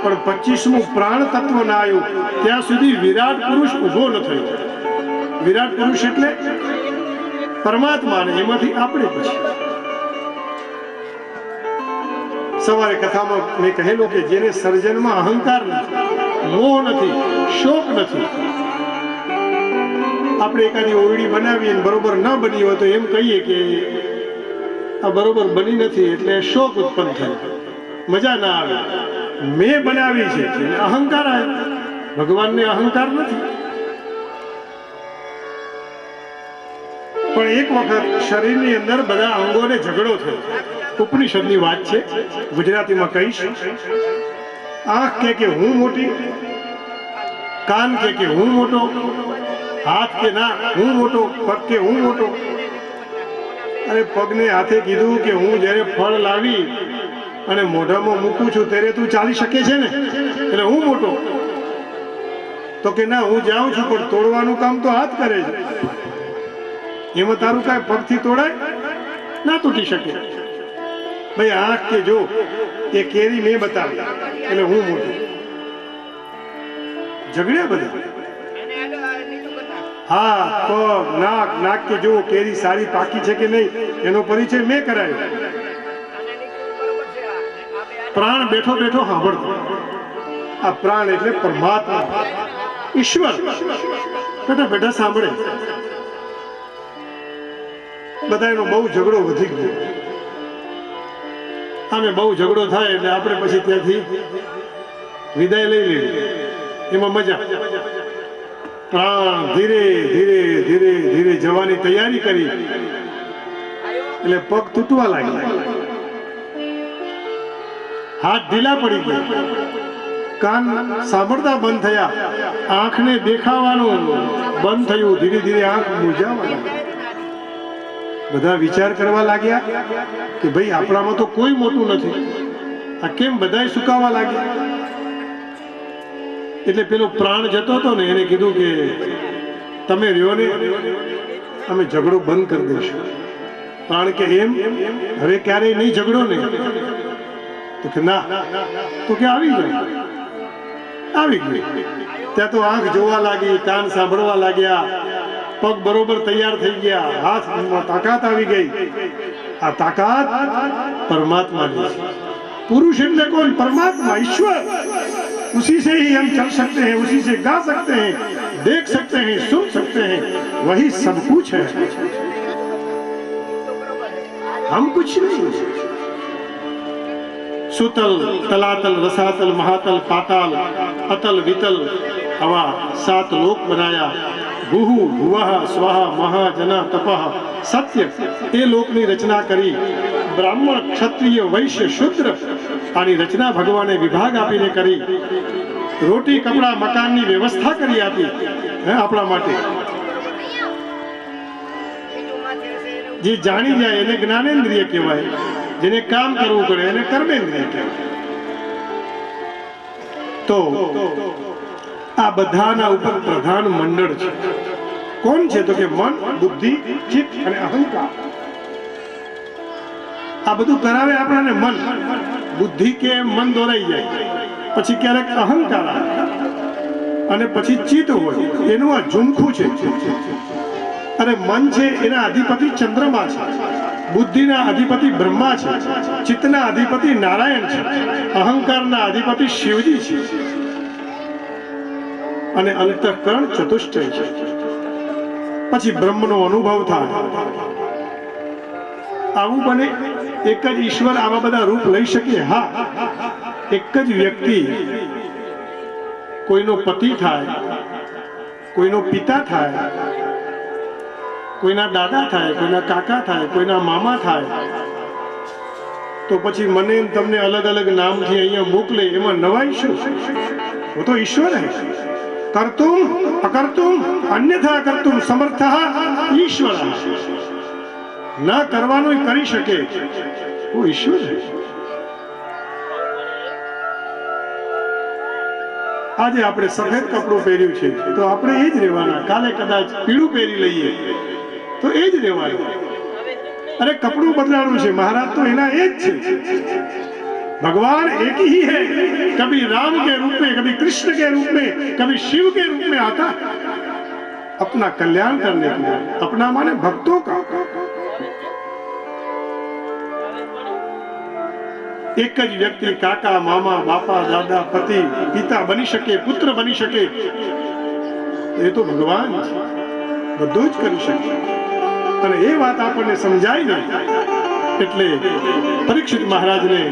પણ 25મું પ્રાણ તત્વ ના આવ્યું ત્યાં સુધી વિરાટ પુરુષ ઉભો ન થયો. વિરાટ પુરુષ એટલે પરમાત્મા, ને એમાંથી આપણે પછી. સવારે કથામાં મેં કહેલું કે જેને સર્જનમાં અહંકાર નથી, મોહ નથી, શોક નથી. આપણે એકાદી ઓરડી બનાવીએ બરોબર ન બની હોય તો એમ કહીએ કે આ બરોબર બની નથી એટલે શોક ઉત્પન્ન થાય, મજા ના આવે. મેં બનાવી છે અહંકાર આવે. ભગવાનને અહંકાર નથી. પણ એક વખત શરીરની અંદર બધા અંગોને ઝઘડો થયો. ઉપનિષદની વાત છે, ગુજરાતીમાં કહીશ. આંખ કે હું મોટી, કાન કે હું મોટો, હાથ કે ના હું મોટો, પગ કે હું મોટો. અરે પગને હાથે કીધું કે હું જ્યારે ફળ લાવી અને મોઢામાં મૂકું છું ત્યારે તું ચાલી શકે છે ને, એટલે હું મોટો. તો કે ના, હું જાઉં છું પણ તોડવાનું કામ તો હાથ કરે છે. એમાં તારું કાંઈ પગથી તોડાય ના તૂટી શકે. ભાઈ આંખ કે જો એ કેરી મેં બતાવી એટલે હું મોટું. ઝઘડ્યા બધા. હા, પગ, નાક કે જો કેરી સારી પાકી છે કે નહીં એનો પરિચય મેં કરાયો. પ્રાણ બેઠો બેઠો સાંભળતો. આ પ્રાણ એટલે પરમાત્મા, ઈશ્વર બેઠા બેઠા સાંભળે. બધાનો બહુ ઝઘડો વધી ગયો. આમે બહુ ઝઘડો થાય એટલે આપણે પછી ત્યાંથી વિદાય લઈ લેવી, એમાં મજા. પ્રાણ ધીરે ધીરે ધીરે ધીરે જવાની તૈયારી કરી એટલે પગ તૂટવા લાગ્યા, હાથ ઢીલા પડી ગયા, કાન સાંભળતા બંધ થયા, આંખને દેખાવાનું બંધ થયું, ધીરે ધીરે આંખ મૂંઝાવા લાગી. બધા વિચાર કરવા લાગ્યા કે ભાઈ આપણામાં તો કોઈ મોટું નથી, આ કેમ બધાય સુકાવા લાગ્યા. એટલે પેલો પ્રાણ જતો હતો ને એને કીધું કે તમે રહ્યો ને, અમે ઝઘડો બંધ કરી દઈશું. પ્રાણ કે એમ, હવે ક્યારેય નહીં ઝઘડો ને? તો કે ના. તો કે આવી ગયો. આવી ગયું. ત્યાં તો આંખ જોવા લાગી, કાન સાંભળવા લાગ્યા, પગ બરોબર તૈયાર થઈ ગયા, હાથમાં તાકાત આવી ગઈ. આ તાકાત પરમાत्मा की, पुरुष એટલે કોણ? परमात्मा, ईश्वर. उसी से ही हम चल सकते हैं, उसी से गा सकते हैं, देख सकते हैं, सुन सकते हैं, वही सब कुछ है, हम कुछ नहीं. सुतल, तलातल, रसातल, महातल, पाताल, अतल, वितल, हवा 7 लोक बनाया. भूहु भुवः स्वः महा जना तपः. सत्य એ લોકની રચના કરી. બ્રાહ્મણ, ક્ષત્રિય, વૈશ્ય, શુદ્ર આની રચના ભગવાને વિભાગ આપીને કરી. રોટી, કપડા, મકાનની વ્યવસ્થા કરી આપી આપણા માટે. જે જાણી જાય એને જ્ઞાનેન્દ્રિય કહેવાય, જેને કામ કરવું પડે એને કર્મેન્દ્રિય કહેવાય. તો આ બધાના ઉપર પ્રધાન મંડળ છે. કોણ છે? તો કે મન, બુદ્ધિ, ચિત્ત અને અહંકાર. આ બધું કરાવે આપણને મન. બુદ્ધિ કે મન દોરાઈ જાય, પછી ક્યારેક અહંકાર આવે અને પછી ચિત્ત હોય, એનું આ ઝુમખું છે. અને મન છે એના અધિપતિ ચંદ્રમા છે, બુદ્ધિના અધિપતિ બ્રહ્મા છે, ચિત્તના અધિપતિ નારાયણ છે, અહંકારના અધિપતિ શિવજી છે, અને અંતઃકરણ ચતુષ્ટય છે. પછી બ્રહ્મનો અનુભવ થાય. આવું બને? એક જ ઈશ્વર આવા બધા રૂપ લઈ શકે? હા, એક જ વ્યક્તિ કોઈનો પતિ થાય, કોઈનો પિતા થાય, કોઈના દાદા થાય, કોઈના કાકા થાય, કોઈના મામા થાય, તો પછી મને તમને અલગ અલગ નામથી અહીંયા મોકલે, એમાં નવાઈ શું? वो तो ईश्वर है. कर्तुम अकर्तुम अन्यथा कर्तुम समर्थः ईश्वर. न करवानो કરી શકે, वो ईश्वर है. આજે આપણે સફેદ કપડું પહેર્યું છે તો આપણે એ જ રહેવાના. કાલે કદાચ પીળું પહેરી લઈએ તો એ જ રહેવાનું. અરે કપડું બદલાવાનું છે, મહારાજ તો એના એ જ છે. भगवान एक ही है, कभी राम के रूप में, कभी कृष्ण के रूप में, कभी शिव के रूप में आता है अपना कल्याण करने के लिए. अपना माने भक्तों का. एक જ વ્યક્તિ કાકા, મામા, બાપા, દાદા, પતિ, પિતા બની શકે, પુત્ર બની શકે, એ તો ભગવાન છે. બધું જ કરી શકે. અને એ વાત આપણને સમજાય ને એટલે પરીક્ષિત મહારાજને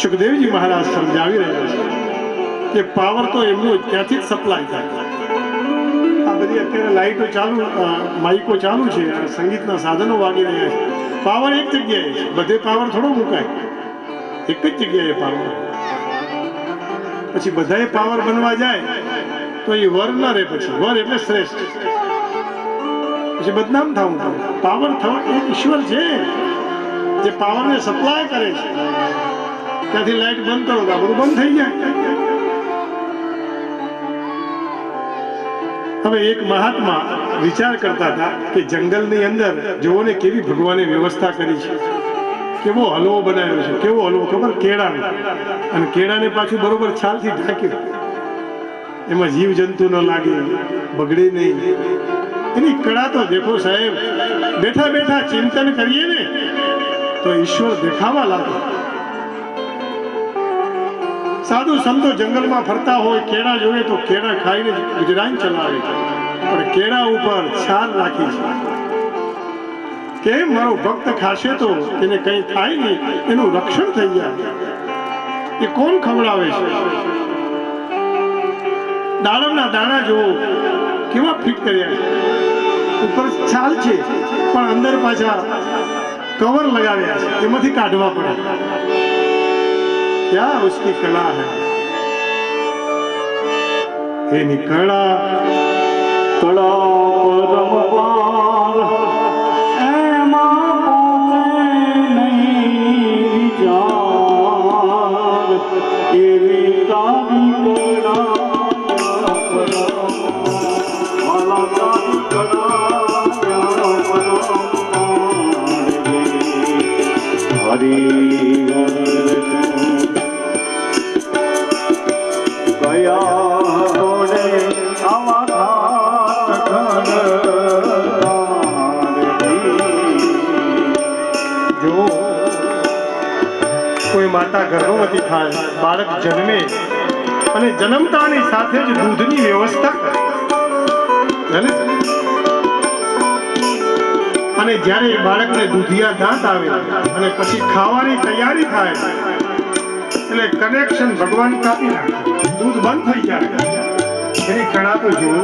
સુખદેવજી મહારાજ સમજાવી રહ્યા છે કે પાવર તો એમનું ત્યાંથી જ સપ્લાય થાય. આ બધી અત્યારે લાઈટો ચાલુ, માઇકો ચાલુ છે, સંગીતના સાધનો વાગી રહ્યા છે. પાવર એક જગ્યાએ છે, બધે પાવર થોડો મુકાય, એક જ જગ્યાએ પાવર. પછી બધાએ પાવર બનવા જાય તો એ વર ન રહે. પછી વર એટલે શ્રેષ્ઠ, પછી બદનામ થવું પડે. પાવર થવા એક ઈશ્વર છે જે પાવરને સપ્લાય કરે છે. ત્યાંથી લાઈટ બંધ કરો તો બધું બંધ થઈ જાય. હવે એક મહાત્મા વિચાર કરતા હતા કે જંગલની અંદર જોવો ને કેવી ભગવાને વ્યવસ્થા કરી છે. કેવો હલવો બનાવ્યો છે. કેવો હલવો ખબર? કેળાનો. અને કેળાને પાછું બરોબર છાલથી ઢાંક્યું. એમાં જીવ જંતુ ન લાગે, બગડે નહીં. એની કળા તો દેખો સાહેબ. બેઠા બેઠા ચિંતન કરીએ ને તો ઈશ્વર દેખાવા લાગે. સાધુ સંતો જંગલમાં ફરતા હોય, કેળા જોવે તો કેળા ખાઈને ગુજરાન ચલાવે છે, પણ કેળા ઉપર છાલ રાખી છે. કે મારો ભક્ત ખાશે તો એને કંઈ થાય નહીં, એનું રક્ષણ થઈ જાય. એ કોણ ખવડાવે છે? દાડમના દાણા જુઓ કેવા ફિટ કર્યા છે. ઉપર છાલ છે પણ અંદર પાછા કવર લગાવ્યા છે, એમાંથી કાઢવા પડે. ક્યાં ઉસકી કલા હૈ, એની કળા કળા પરમ પાર એમાં પહોંચે નહીં વિચાર, એવી તારી કળા મારા તારી કળા હરી કયા રોડે આવા ઘાટ જો કોઈ માતા ગર્ભવતી થાય, બાળક જન્મે અને જન્મતાની સાથે જ દૂધની વ્યવસ્થા કરે. ભલે? અને જ્યારે એ બાળકને દૂધિયા દાંત આવે અને પછી ખાવાની તૈયારી થાય એટલે કનેક્શન ભગવાન કાપી નાખે, દૂધ બંધ થઈ જાય. એની કળા તો જુઓ,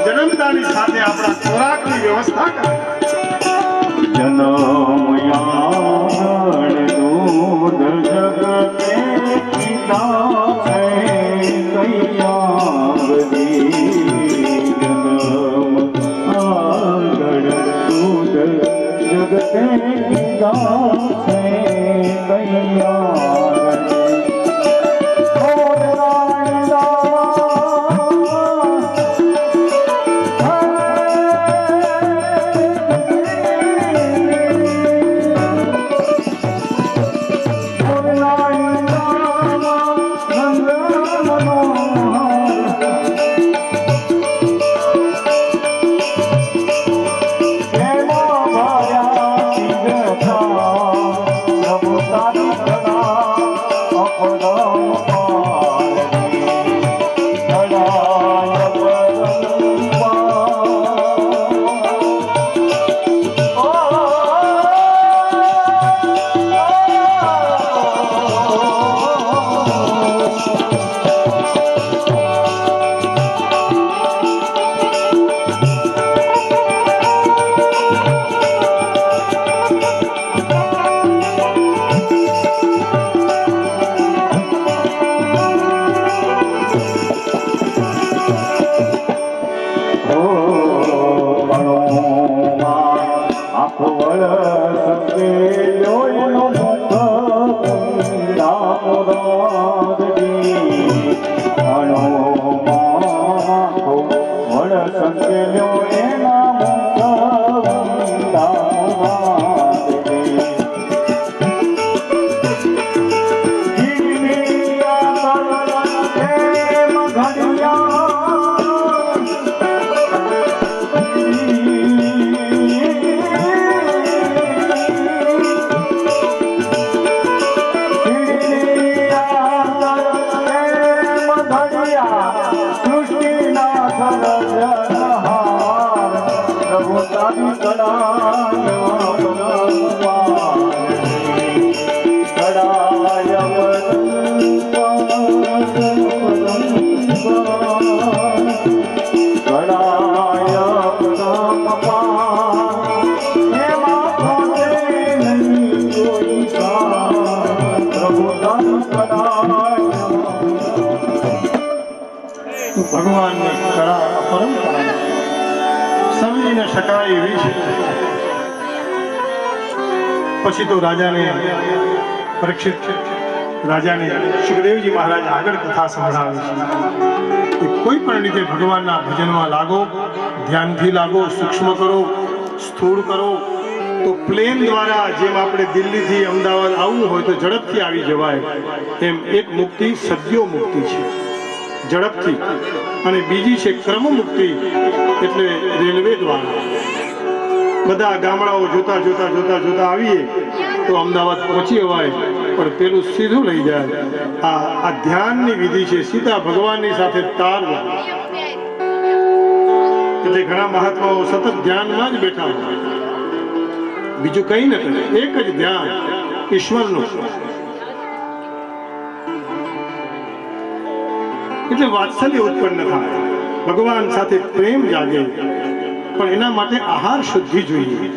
જન્મતાની સાથે આપણા ખોરાકની વ્યવસ્થા કરે. જનમયાણ દૂધ જગતે પિતા છે કૈયાવરી, જનમ આગળ દૂધ જગતે પિતા છે કૈયાવરી. ભગવાનની કળા પરંપરા સમજી ન શકાય એવી છે. પછી તો રાજાને પરીક્ષિત રાજાને સુખદેવજી મહારાજ આગળ કથા સંભળાવે છે કે કોઈ પણ રીતે ભગવાનના ભજનમાં લાગો, ધ્યાનથી લાગો, સૂક્ષ્મ કરો, સ્થૂળ કરો તો પ્લેન દ્વારા જેમ આપણે દિલ્હીથી અમદાવાદ આવવું હોય તો ઝડપથી આવી જવાય, એમ એક મુક્તિ સદ્યો મુક્તિ છે ઝડપથી, અને બીજી છે ક્રમ મુક્તિ એટલે રેલવે દ્વારા. બધા ગામડાઓ જોતા જોતા જોતા જોતા આવીએ તો અમદાવાદ પહોંચી અવાય, પણ પેલું સીધું લઈ જાય. આ ધ્યાનની વિધિ છે, સીધા ભગવાનની સાથે તાર લાગે. એટલે ઘણા મહાત્માઓ સતત ધ્યાનમાં જ બેઠા હોય. બીજું કંઈ ન કરે, એક જ ધ્યાન ઈશ્વરનું. એટલે વાત્સલ્ય ઉત્પન્ન થાય, ભગવાન સાથે પ્રેમ જાગે. પણ એના માટે આહાર શુદ્ધિ જોઈએ.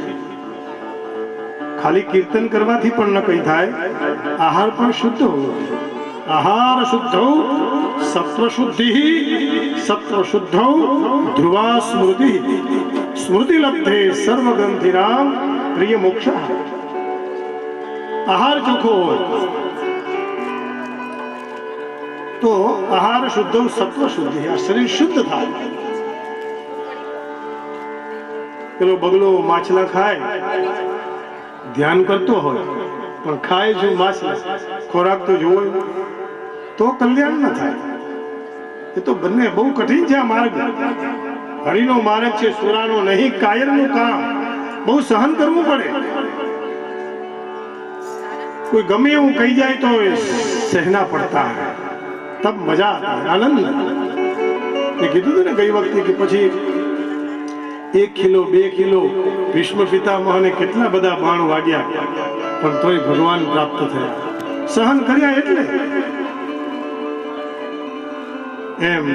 ખાલી કીર્તન કરવાથી પણ ન કઈ થાય, આહાર પણ શુદ્ધ હોવો. આહાર શુદ્ધો સત્વ શુદ્ધિ, સત્વ શુદ્ધો ધ્રુવા સ્મૃતિ, સ્મૃતિ લબ્ધે સર્વગ્રંથિનામ પ્રિય મોક્ષ. આહાર ચોખ્ખો હોય તો આહાર શુદ્ધો સત્વ શુદ્ધિ, આ શરીર શુદ્ધ થાય. પેલો બગલો માછલા ખાય, ધ્યાન કરતો હોય પણ ખાય જો માછલા, ખોરાક તો જોવો તો કલ્યાણ ન થાય. એ તો બંને બહુ કઠિન છે આ માર્ગ. હરિનો માર્ગ છે, સુરાનો નહીં. કાયરનું કામ બહુ સહન કરવું પડે. કોઈ ગમે એવું કહી જાય તો સહેના પડતા હૈ, તબ મજા આતા હૈ, આનંદ. એ કીધું હતું ને ગઈ વખતે કે પછી 1 કિલો 2 કિલો ભીષ્મ પિતામહને કેટલા બધા બાણ વાગ્યા પણ તોય ભગવાન પ્રાપ્ત થયા. સહન કર્યા એટલે. એમ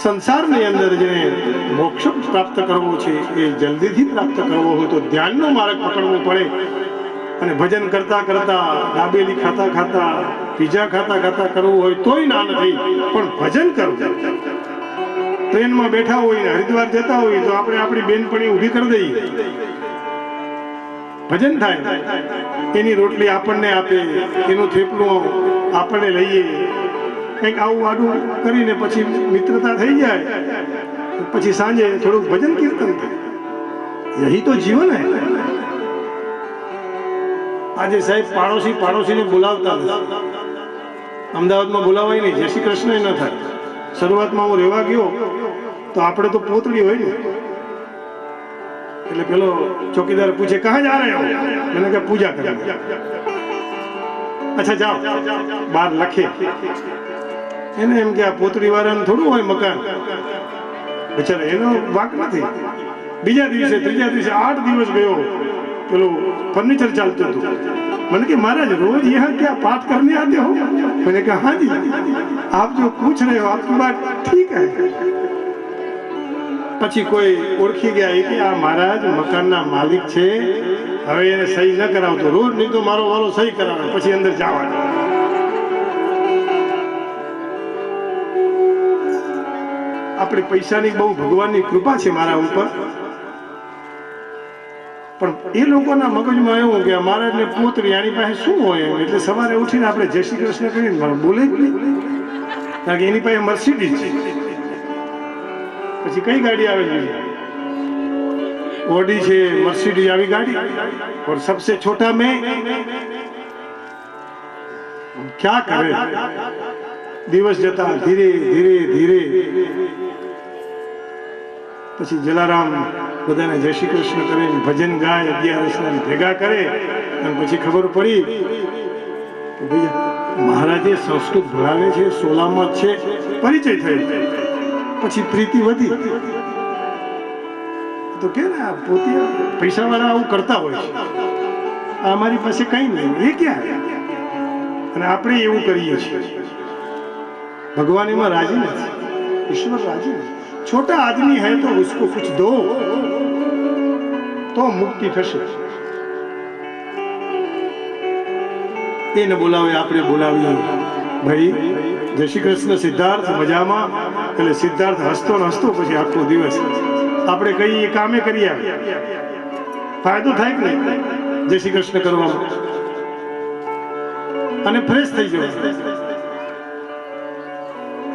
સંસારની અંદર જેને મોક્ષ પ્રાપ્ત કરવો છે એ જલ્દીથી પ્રાપ્ત કરવો હોય તો ધ્યાનનો માર્ગ પકડવો પડે. અને ભજન કરતા કરતા, દાબેલી ખાતા ખાતા, પીઝા ખાતા ખાતા કરવું હોય તોય ના નથી, પણ ભજન કરવું. ટ્રેનમાં બેઠા હોય ને હરિદ્વાર જતા હોય તો આપણે આપણી બેનપણી ઊભી કરી દઈએ, ભજન થાય. એની રોટલી આપણને આપે, એનું થેપલું આપણને લઈએ, કંઈક આવું આડું કરીને પછી મિત્રતા થઈ જાય. પછી સાંજે થોડુંક ભજન કીર્તન થાય. યહી તો જીવન હે. આજે સાહેબ પાડોશીને બોલાવતા નથી. અમદાવાદમાં બોલાવાય નહીં, જય શ્રી કૃષ્ણ ન થાય. શરૂઆતમાં હું રહેવા ગયો તો આપણે તો પોતળી હોય ને, એટલે પેલો ચોકીદાર પૂછે કહા જા રહે હો? मैंने कहा पूजा करने. अच्छा जाओ, बाहर लखे. એને એમ કે આ પોતળી વાળાને થોડું હોય મકાન, બિચારા એનો વાંક નથી. બીજા દિવસે, ત્રીજા દિવસે, 8 દિવસ ગયો, પેલું फर्नीचर ચાલતું હતું. मैंने कहा महाराज रोज यहाँ क्या पाठ करने आते हो? मैंने कहा हाँ जी, आप जो पूछ रहे हो आपकी बात ठीक है. પછી કોઈ ઓળખી ગયા કે આ મહારાજ મકાનના માલિક છે, હવે એને સહી ન કરાવતો, રોજ નહીં તો મારો વાલો સહી કરાવે, પછી અંદર જવાનું. આપણી પૈસાની બહુ ભગવાનની કૃપા છે મારા ઉપર. પણ એ લોકોના મગજમાં એવું કે મહારાજને પોતરી આની પાસે શું હોય એમ, એટલે સવારે ઉઠીને આપણે જય શ્રી કૃષ્ણ કરીને બોલે જ નહીં, કારણ કે એની પાસે મર્સિડીઝ છે. પછી કઈ ગાડી આવે છે? ઓડી છે, મર્સિડીઝ આવી ગાડી. और सबसे छोटा में क्या करे, દિવસ જતા ધીરે ધીરે ધીરે પછી જલારામ બધાને જય શ્રી કૃષ્ણ કરે, ભજન ગાય, 11 ભેગા કરે. અને પછી ખબર પડી કે ભાઈ મહારાજે સંસ્કૃત ભણાવે છે, સોલામાં છે, પરિચય થયો. પછી પ્રીતિ વધી. તો કે ને પોતે પૈસા વાળા આવું કરતા હોય છે, અમારી પાસે કઈ નહીં, એ ક્યાં? અને આપણે એવું કરીએ છીએ. भगवान एમાં राजी नहीं, ईश्वर राजी नहीं. छोटा आदमी है तो उसको कुछ दो तो मुक्ति થશે. એને બોલાવે, આપણે બોલાવીએ. ભાઈ જય શ્રી કૃષ્ણ, સિદ્ધાર્થ મજામાં? એટલે સિદ્ધાર્થ હસતો ને હસતો પછી આખો દિવસ આપણે કઈ કામે કરી આવે. ફાયદો થાય કે નહીં જય શ્રી કૃષ્ણ કરવામાં? અને ફ્રેશ થઈ જવાય.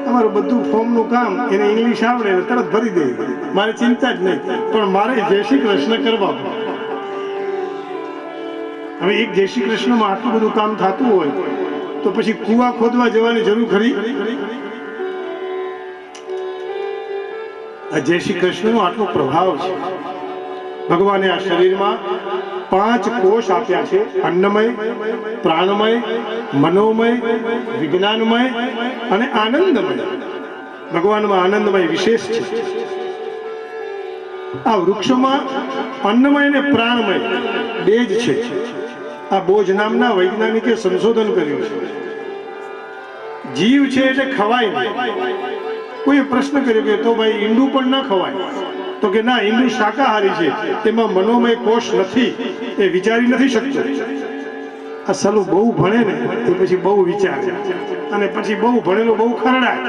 અમારું બધું ફોર્મનું કામ એને ઇંગ્લિશ આવડે તરત ભરી દે, મારે ચિંતા જ નહીં. પણ મારે જય શ્રી કૃષ્ણ કરવા. હવે એક જય શ્રી કૃષ્ણમાં આટલું બધું કામ થતું હોય તો પછી કુવા ખોદવા જવાની જરૂર ખરી? આ જય શ્રી કૃષ્ણનો આટલો પ્રભાવ છે. ભગવાને આ શરીરમાં 5 કોષ આપ્યા છે: અન્નમય, પ્રાણમય, મનોમય, વિજ્ઞાનમય અને આનંદમય. ભગવાનમાં આનંદમય વિશેષ છે. આ વૃક્ષમાં અન્નમય અને પ્રાણમય બે જ છે. આ બોજ નામના વૈજ્ઞાનિકે સંશોધન કર્યું છે. જીવ છે એટલે ખવાય નહીં. કોઈએ પ્રશ્ન કર્યો કે તો ભાઈ ઈંડું પણ ન ખવાય, તો કે ના, ઈંડું શાકાહારી છે, તેમાં મનોમય કોષ નથી, એ વિચારી નથી શકતો. આ સાલું બહુ ભણે ને એ પછી બહુ વિચારે, અને પછી બહુ ભણેલો બહુ ખરડાય.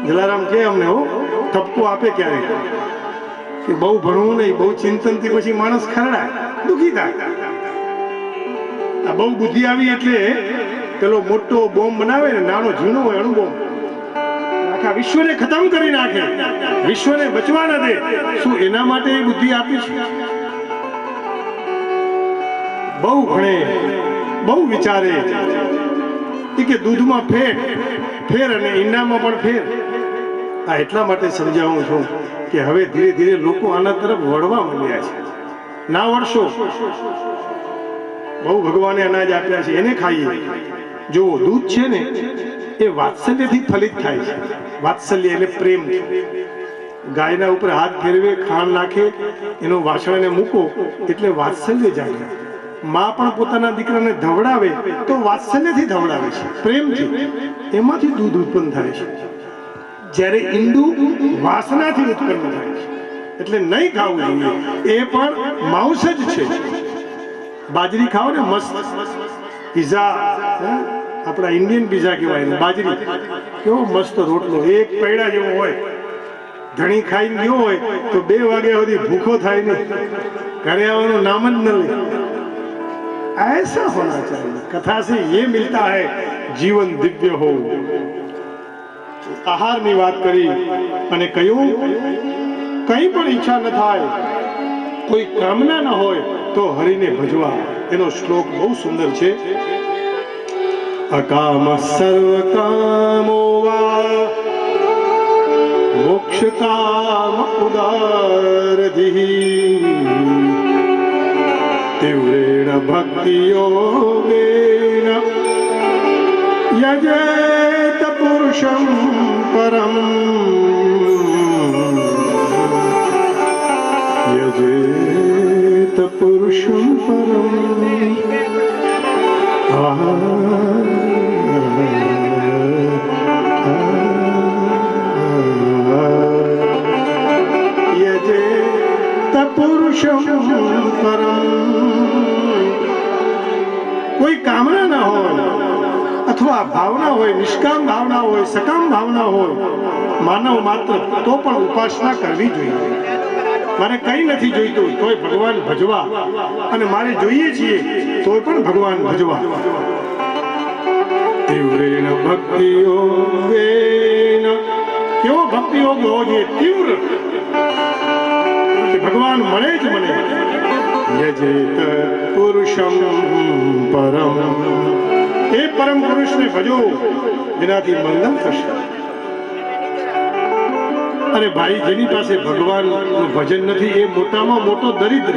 જલારામ કે અમને હો ઠપકો આપે ક્યારેક કે બહુ ભણવું નહીં, બહુ ચિંતનથી પછી માણસ ખરડાય, દુઃખી થાય. આ બહુ બુદ્ધિ આવી એટલે પેલો મોટો બોમ્બ બનાવે ને, નાનો ઝીણો હોય અણુબોમ્બ, આખા વિશ્વને ખતમ કરી નાખે, વિશ્વને બચવા ન દે. શું એના માટે એ બુદ્ધિ આપી છે? બહુ ભણે, બહુ વિચારે, કે દૂધમાં ફેર અને ઈંડામાં પણ ફેર. આ એટલા માટે સમજાવું છું કે હવે ધીરે ધીરે લોકો આના તરફ વળવા માંડ્યા છે. ના વળશો. બહુ ભગવાને અનાજ આપ્યા છે, એને ખાઈએ. જો દૂધ છે ને એ વાત્સલ્યથી ફલિત થાય છે. વાત્સલ્ય એટલે પ્રેમ. ગાયના ઉપર હાથ ફેરવે, ખાંડ નાખે, એનો વાસણને મૂકો એટલે વાત્સલ્ય જાગે. માં પણ પોતાના દીકરાને ધવડાવે તો વાત્સલ્યથી ધવડાવે છે, પ્રેમથી. એમાંથી દૂધ ઉત્પન્ન થાય છે. જ્યારે ઈંડું વાસનાથી ઉત્પન્ન થાય છે. એટલે નહીં ખાવું જોઈએ. એ પણ માંસ જ છે. બાજરી ખાઓ ને મસ્ત, પીઝા, આપણા ઇન્ડિયન પીઝા કહેવાય, બાજરી કેવો મસ્ત રોટલો, એક પૈડા જેવો હોય. ધણી ખાઈને ગયો હોય તો 2 વાગ્યા સુધી ભૂખો થાય નહીં, ઘરે આવવાનું નામ જ ન લે. ऐसा होना चाहिए. कथा से ये मिलता है जीवन दिव्य हो. આહારની વાત કરી અને કહ્યું કંઈ પણ ઈચ્છા ન થાય, કોઈ કામના ન હોય તો હરિને ભજવા. એનો શ્લોક બહુ સુંદર છે. અકામ સર્વ કામો વા મોક્ષ કામ ઉદારધિ તીવ્રેણ ભક્તિ યોગેન યજેત પુરુષમ પરમ યજેત પુરુષમ પરમ. યજેત પુરુષમ પરમ. કોઈ કામના ના હોય અથવા ભાવના હોય, નિષ્કામ ભાવના હોય, સકામ ભાવના હોય, માનવ માત્ર, તો પણ ઉપાસના કરવી જોઈએ. મારે કઈ નથી જોઈતું તોય ભગવાન ભજવા, અને મારે જોઈએ છીએ તોય પણ ભગવાન ભજવા. તીવ્રેણ ભક્તિ યોગેન. કેવો ભક્તિ યોગ હોવો જોઈએ? તીવ્ર. ભગવાન મળે જ મળે. યજેત પુરુષમ પરમ. એ પરમ પુરુષને ભજો, જેનાથી મંગલ થશે. અરે ભાઈ, જેની પાસે ભગવાનનું ભજન નથી એ મોટામાં મોટો દરિદ્ર.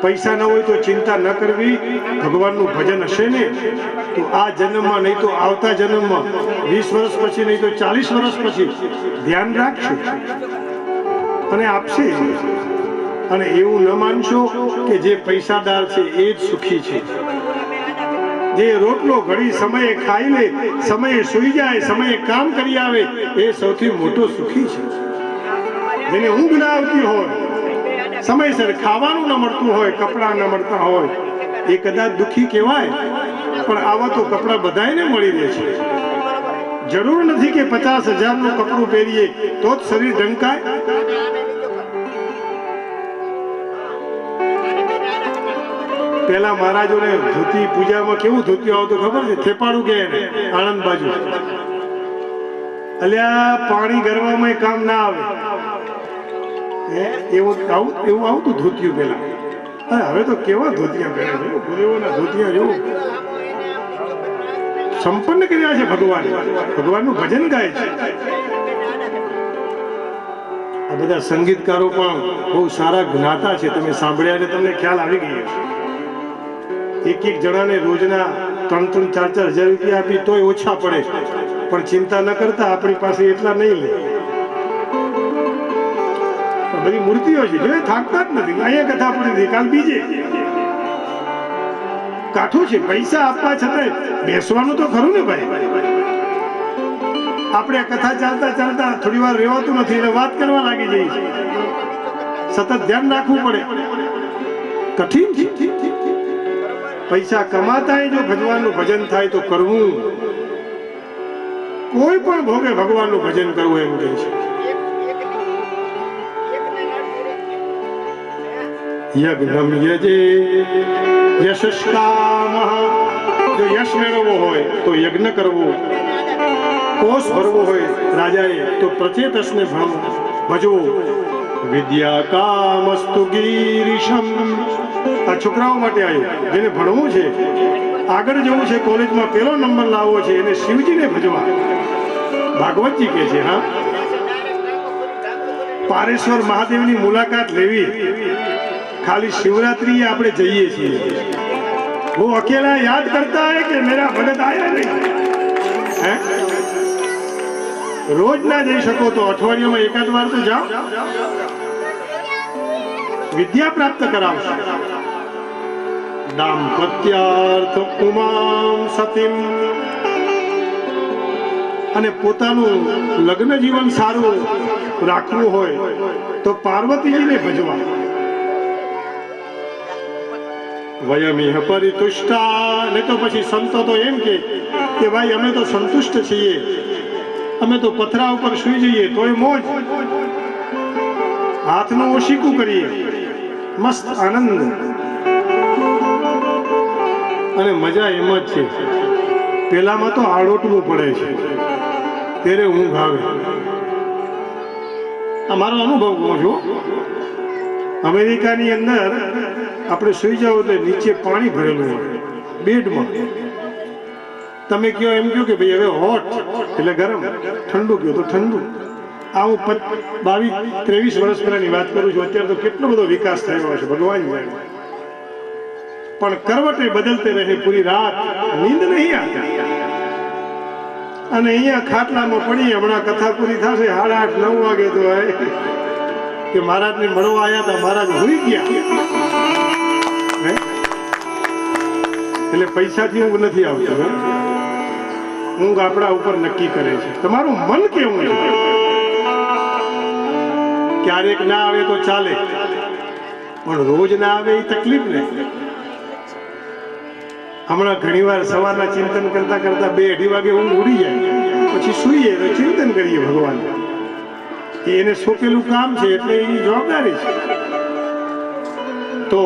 પૈસા ન હોય તો ચિંતા ન કરવી. ભગવાનનું ભજન હશે ને તો આ જન્મમાં, નહીં તો આવતા જન્મમાં, 20 વર્ષ પછી, નહીં તો 40 વર્ષ પછી ધ્યાન રાખશે અને આપશે. અને એવું ન માનશો કે જે પૈસાદાર છે એ જ સુખી છે. જે રોટલો ઘડી સમયે ખાઈ લે, સમયે સૂઈ જાય, સમયે કામ કરી આવે, એ સૌથી મોટો સુખી છે. જેને ઊંઘ ના આવતી હોય, સમયસર ખાવાનું ન મળતું હોય, કપડા ન મળતા હોય, એ કદાચ દુઃખી કહેવાય. પણ આવા તો કપડા બધાને મળી રહે છે. જરૂર નથી કે 50,000 નું કપડું પહેરીએ તો જ શરીર ઢંકાય. પેલા મહારાજોને ધોતી પૂજામાં કેવું ધોતિયું આવતું ખબર છે? થેપાડું કે એને, આણંદ બાજુ. અલ્યા પાણી ગરવામાં કામ ના આવે, એવું આવતું ધોતિયું પેલા. હવે તો કેવા ધોતિયા પહેરે છે, ગુરુઓના ધોતિયા જેવું સંપન્ન કર્યા છે ભગવાન. ભગવાનનું ભજન ગાય છે. આ બધા સંગીતકારો પણ બહુ સારા જ્ઞાતા છે. તમે સાંભળ્યા એટલે તમને ખ્યાલ આવી ગયો. એક જણાને રોજના 3-4 હજાર રૂપિયા આપી તોય ઓછા પડે, પણ ચિંતા ન કરતા આપણી પાસે એટલા નહીં લે. બધી મૂર્તિઓ છે જો થાકતા જ નથી. અહીંયા કથા પૂરી થઈ, કાલ બીજે કાઠું છે. પૈસા આપવા છતાંય બેસવાનું તો ખરું ને ભાઈ. આપણે કથા ચાલતા ચાલતા થોડી વાર રહેવાતું નથી એટલે વાત કરવા લાગી જઈએ છીએ. સતત ધ્યાન રાખવું પડે, કઠિન છે. પૈસા કમાતાય જો ભગવાનનું ભજન થાય તો કરવું. કોઈ પણ ભોગે ભગવાનનું ભજન કરવું એમ કહે છે. યજ્ઞમ યજે યશસ્કામઃ. જો યશ મેળવવો હોય તો યજ્ઞ કરવો, કોષ ભરવો હોય રાજાએ તો પ્રચેતસને ભજવો. વિદ્યા કામસ્તુ ગિરીશમ. આ છોકરાઓ માટે આવ્યું, જેને ભણવું છે, આગળ જવું છે, કોલેજમાં પહેલો નંબર લાવવો છે, એને શિવજીને ભજવા. ભાગવતજી કહે છે. હા, પારેશ્વર મહાદેવની મુલાકાત લેવી. ખાલી શિવરાત્રી આપણે જઈએ છીએ. वो अकेला याद करता है कि मेरा भगत आया नहीं. है रोज ना જઈ શકો તો અઠવાડિયામાં એકાદ વાર તો જાઓ. વિદ્યા પ્રાપ્ત કરાવશે. દાંપત્યાર્થ ઉમામ સતીમ. અને પોતાનું લગ્ન જીવન સારું રાખવું હોય તો પાર્વતીજીને ભજવા. વયમિહ પરિતુષ્ટા. ને તો પછી સંતો તો એમ કે ભાઈ અમે તો સંતુષ્ટ છીએ, અમે તો પથરા ઉપર સુઈ જઈએ તોય મોજ, હાથનું ઓશીકું કરીએ, મસ્ત આનંદ. અને મજા એમ જ છે, પેલામાં તો આડોટવું પડે છે ત્યારે ઊંઘ આવે. આ મારો અનુભવ કહું છું. અમેરિકાની અંદર આપણે સુઈ જાવ એટલે નીચે પાણી ભરેલું હોય બેડમાં. તમે કહો એમ કહો કે ભાઈ હવે હોટ એટલે ગરમ, ઠંડુ કહો તો ઠંડુ. આ હું 22-23 વર્ષ પહેલાની વાત કરું છું. અત્યારે તો કેટલો બધો વિકાસ થયો છે ભગવાન જાણે. પણ કરવટે બદલતે રહે પૂરી રાત, નીંદ નહીં આવતી. અને અહીંયા ખાટલામાં પડી, હમણાં કથા પૂરી થશે 8:30-9 વાગે તો કે મહારાજને મળવા આવ્યા હતા, મહારાજ હોઈ ગયા. એટલે પૈસાથી ઊંઘ નથી આવતી. ઊંઘ આપણા ઉપર નક્કી કરે છે તમારું મન કેવું છે. ક્યારેક ના આવે તો ચાલે, પણ રોજ ના આવે એ તકલીફ ને. હમણાં ઘણી વાર સવારના ચિંતન કરતા કરતા 2-2:30 વાગે ઊંઘ ઉડી જાય, પછી સુઈએ તો ચિંતન કરીએ ભગવાન. એને સોંપેલું કામ છે એટલે એની જવાબદારી છે. તો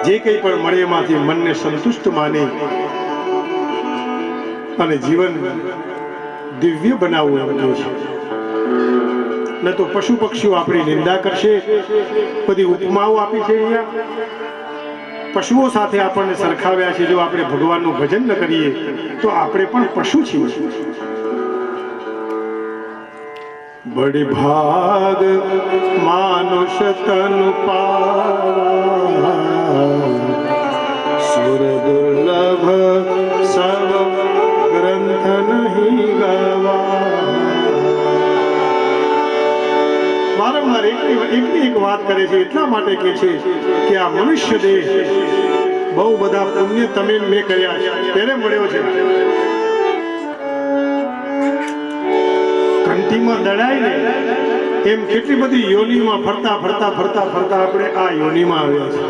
જે કંઈ પણ મળે એમાંથી મનને સંતુષ્ટ માની અને જીવન દિવ્ય બનાવવું એમ કહે છે. ન તો પશુ પક્ષીઓ આપણી નિંદા કરશે. બધી ઉપમાઓ આપી છે અહીંયા. પશુઓ સાથે આપણને સરખાવ્યા છે. જો આપણે ભગવાનનું ભજન ન કરીએ તો આપણે પણ પશુ છીએ. बड़े भाग मानुष तन पावा, सुर दुर्लभ सब ग्रंथ नहीं गवा. વારંવાર એકની એક વાત કરે છે. એટલા માટે કે છે કે આ મનુષ્ય દેહ બહુ બધા પુણ્ય તમે મેં કર્યા છે ત્યારે મળ્યો છે. ઘંટીમાં દડાય ને એમ કેટલી બધી યોનિમાં ફરતા ફરતા ફરતા ફરતા આપણે આ યોનિમાં આવ્યા છે.